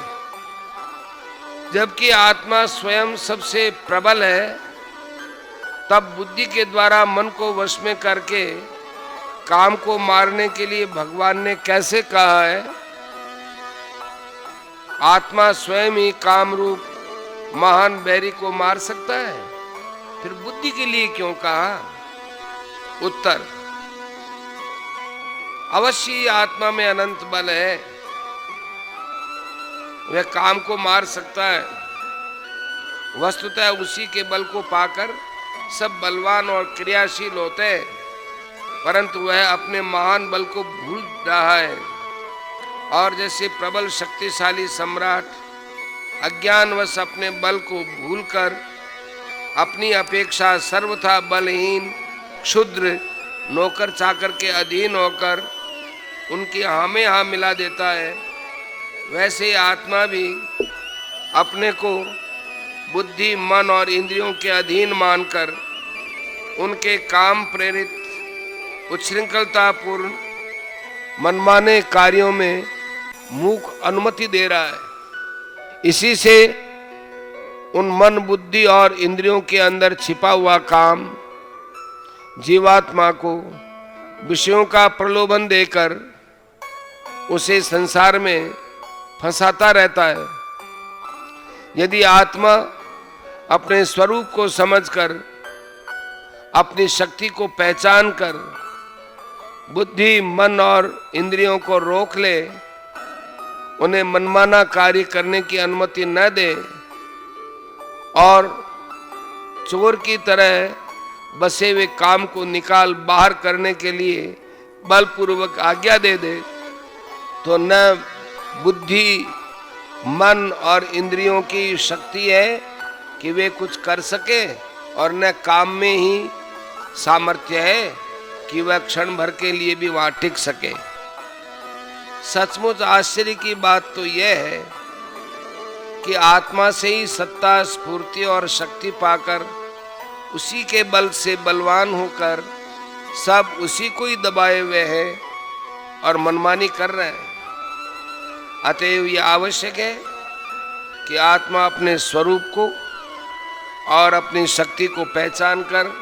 S1: जबकि आत्मा स्वयं सबसे प्रबल है, तब बुद्धि के द्वारा मन को वश में करके काम को मारने के लिए भगवान ने कैसे कहा है? आत्मा स्वयं ही काम रूप महान बैरी को मार सकता है, फिर बुद्धि के लिए क्यों कहा? उत्तर, अवश्य आत्मा में अनंत बल है, वह काम को मार सकता है। वस्तुतः उसी के बल को पाकर सब बलवान और क्रियाशील होते हैं, परंतु वह अपने महान बल को भूल रहा है। और जैसे प्रबल शक्तिशाली सम्राट अज्ञानवश अपने बल को भूलकर अपनी अपेक्षा सर्वथा बलहीन क्षुद्र नौकर चाकर के अधीन होकर उनकी हाँ में हाँ मिला देता है, वैसे आत्मा भी अपने को बुद्धि, मन और इंद्रियों के अधीन मानकर उनके काम प्रेरित उच्छृंखलतापूर्ण मनमाने कार्यों में मूक अनुमति दे रहा है। इसी से उन मन, बुद्धि और इंद्रियों के अंदर छिपा हुआ काम जीवात्मा को विषयों का प्रलोभन देकर उसे संसार में फंसाता रहता है। यदि आत्मा अपने स्वरूप को समझकर, अपनी शक्ति को पहचान कर बुद्धि, मन और इंद्रियों को रोक ले, उन्हें मनमाना कार्य करने की अनुमति न दे और चोर की तरह बसे हुए काम को निकाल बाहर करने के लिए बलपूर्वक आज्ञा दे दे, तो न बुद्धि, मन और इंद्रियों की शक्ति है कि वे कुछ कर सके और न काम में ही सामर्थ्य है कि वह क्षण भर के लिए भी वहां टिक सके। सचमुच आश्चर्य की बात तो यह है कि आत्मा से ही सत्ता, स्फूर्ति और शक्ति पाकर उसी के बल से बलवान होकर सब उसी को ही दबाए हुए हैं और मनमानी कर रहे हैं। अतएव यह आवश्यक है कि आत्मा अपने स्वरूप को और अपनी शक्ति को पहचान कर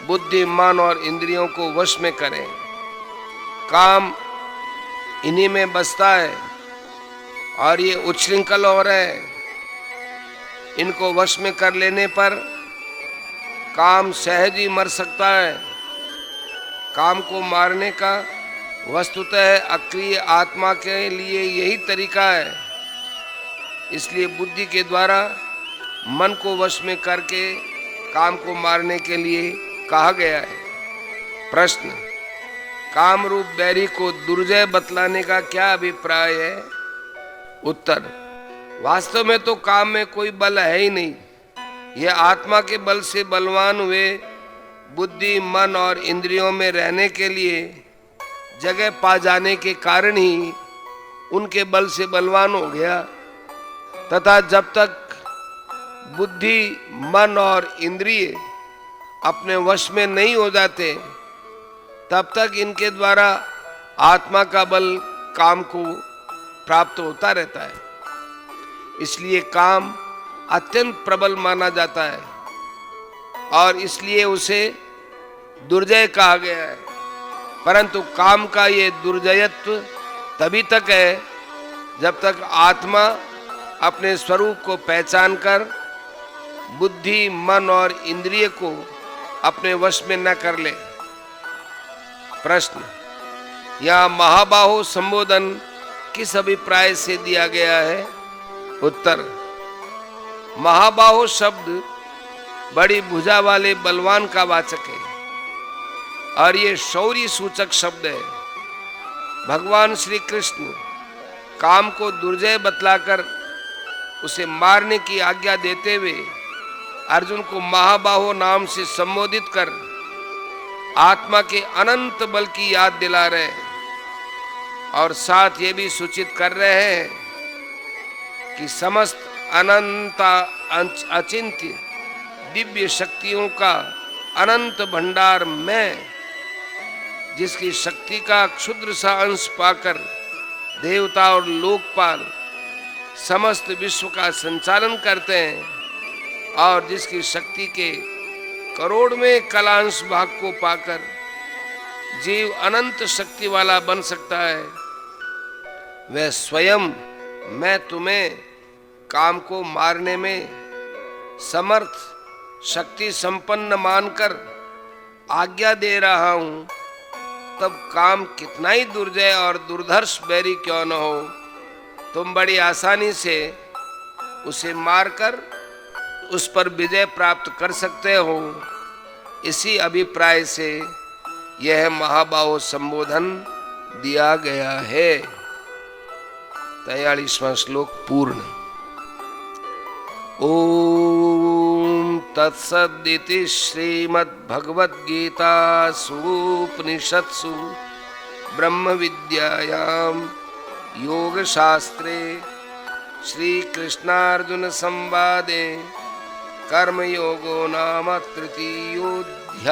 S1: बुद्धि, मन और इंद्रियों को वश में करे। काम इन्हीं में बसता है और ये उच्छृंखल हो रहे हैं। इनको वश में कर लेने पर काम सहज ही मर सकता है। काम को मारने का वस्तुतः अक्रिय आत्मा के लिए यही तरीका है। इसलिए बुद्धि के द्वारा मन को वश में करके काम को मारने के लिए कहा गया है। प्रश्न: काम रूप बैरी को दुर्जय बतलाने का क्या अभिप्राय है? उत्तर: वास्तव में तो काम में कोई बल है ही नहीं। यह आत्मा के बल से बलवान हुए बुद्धि, मन और इंद्रियों में रहने के लिए जगह पा जाने के कारण ही उनके बल से बलवान हो गया, तथा जब तक बुद्धि, मन और इंद्रिय अपने वश में नहीं हो जाते तब तक इनके द्वारा आत्मा का बल काम को प्राप्त होता रहता है। इसलिए काम अत्यंत प्रबल माना जाता है और इसलिए उसे दुर्जय कहा गया है। परंतु काम का ये दुर्जयत्व तभी तक है जब तक आत्मा अपने स्वरूप को पहचान कर बुद्धि, मन और इंद्रिय को अपने वश में न कर ले। प्रश्न: यह महाबाहो संबोधन किस अभिप्राय से दिया गया है? उत्तर: महाबाहो शब्द बड़ी भुजा वाले बलवान का वाचक है और ये शौर्य सूचक शब्द है। भगवान श्री कृष्ण काम को दुर्जय बतलाकर उसे मारने की आज्ञा देते हुए अर्जुन को महाबाहो नाम से संबोधित कर आत्मा के अनंत बल की याद दिला रहे हैं और साथ ये भी सूचित कर रहे हैं कि समस्त अनंत अचिंत्य दिव्य शक्तियों का अनंत भंडार मैं, जिसकी शक्ति का क्षुद्र सा अंश पाकर देवता और लोकपाल समस्त विश्व का संचालन करते हैं और जिसकी शक्ति के करोड़ में कलांश भाग को पाकर जीव अनंत शक्ति वाला बन सकता है, वह स्वयं मैं तुम्हें काम को मारने में समर्थ, शक्ति संपन्न मानकर आज्ञा दे रहा हूं, तब काम कितना ही दुर्जय और दुर्धर्ष बैरी क्यों न हो, तुम बड़ी आसानी से उसे मारकर उस पर विजय प्राप्त कर सकते हो। इसी अभिप्राय से यह महाबाहो संबोधन दिया गया है। 43वां श्लोक पूर्ण। ओम तत्सदिति श्रीमद्भगवद्गीतासु उपनिषत्सु ब्रह्म विद्यायां योगशास्त्रे श्री कृष्णार्जुन संवादे कर्मयोगो नाम तृतीयोऽध्यायः।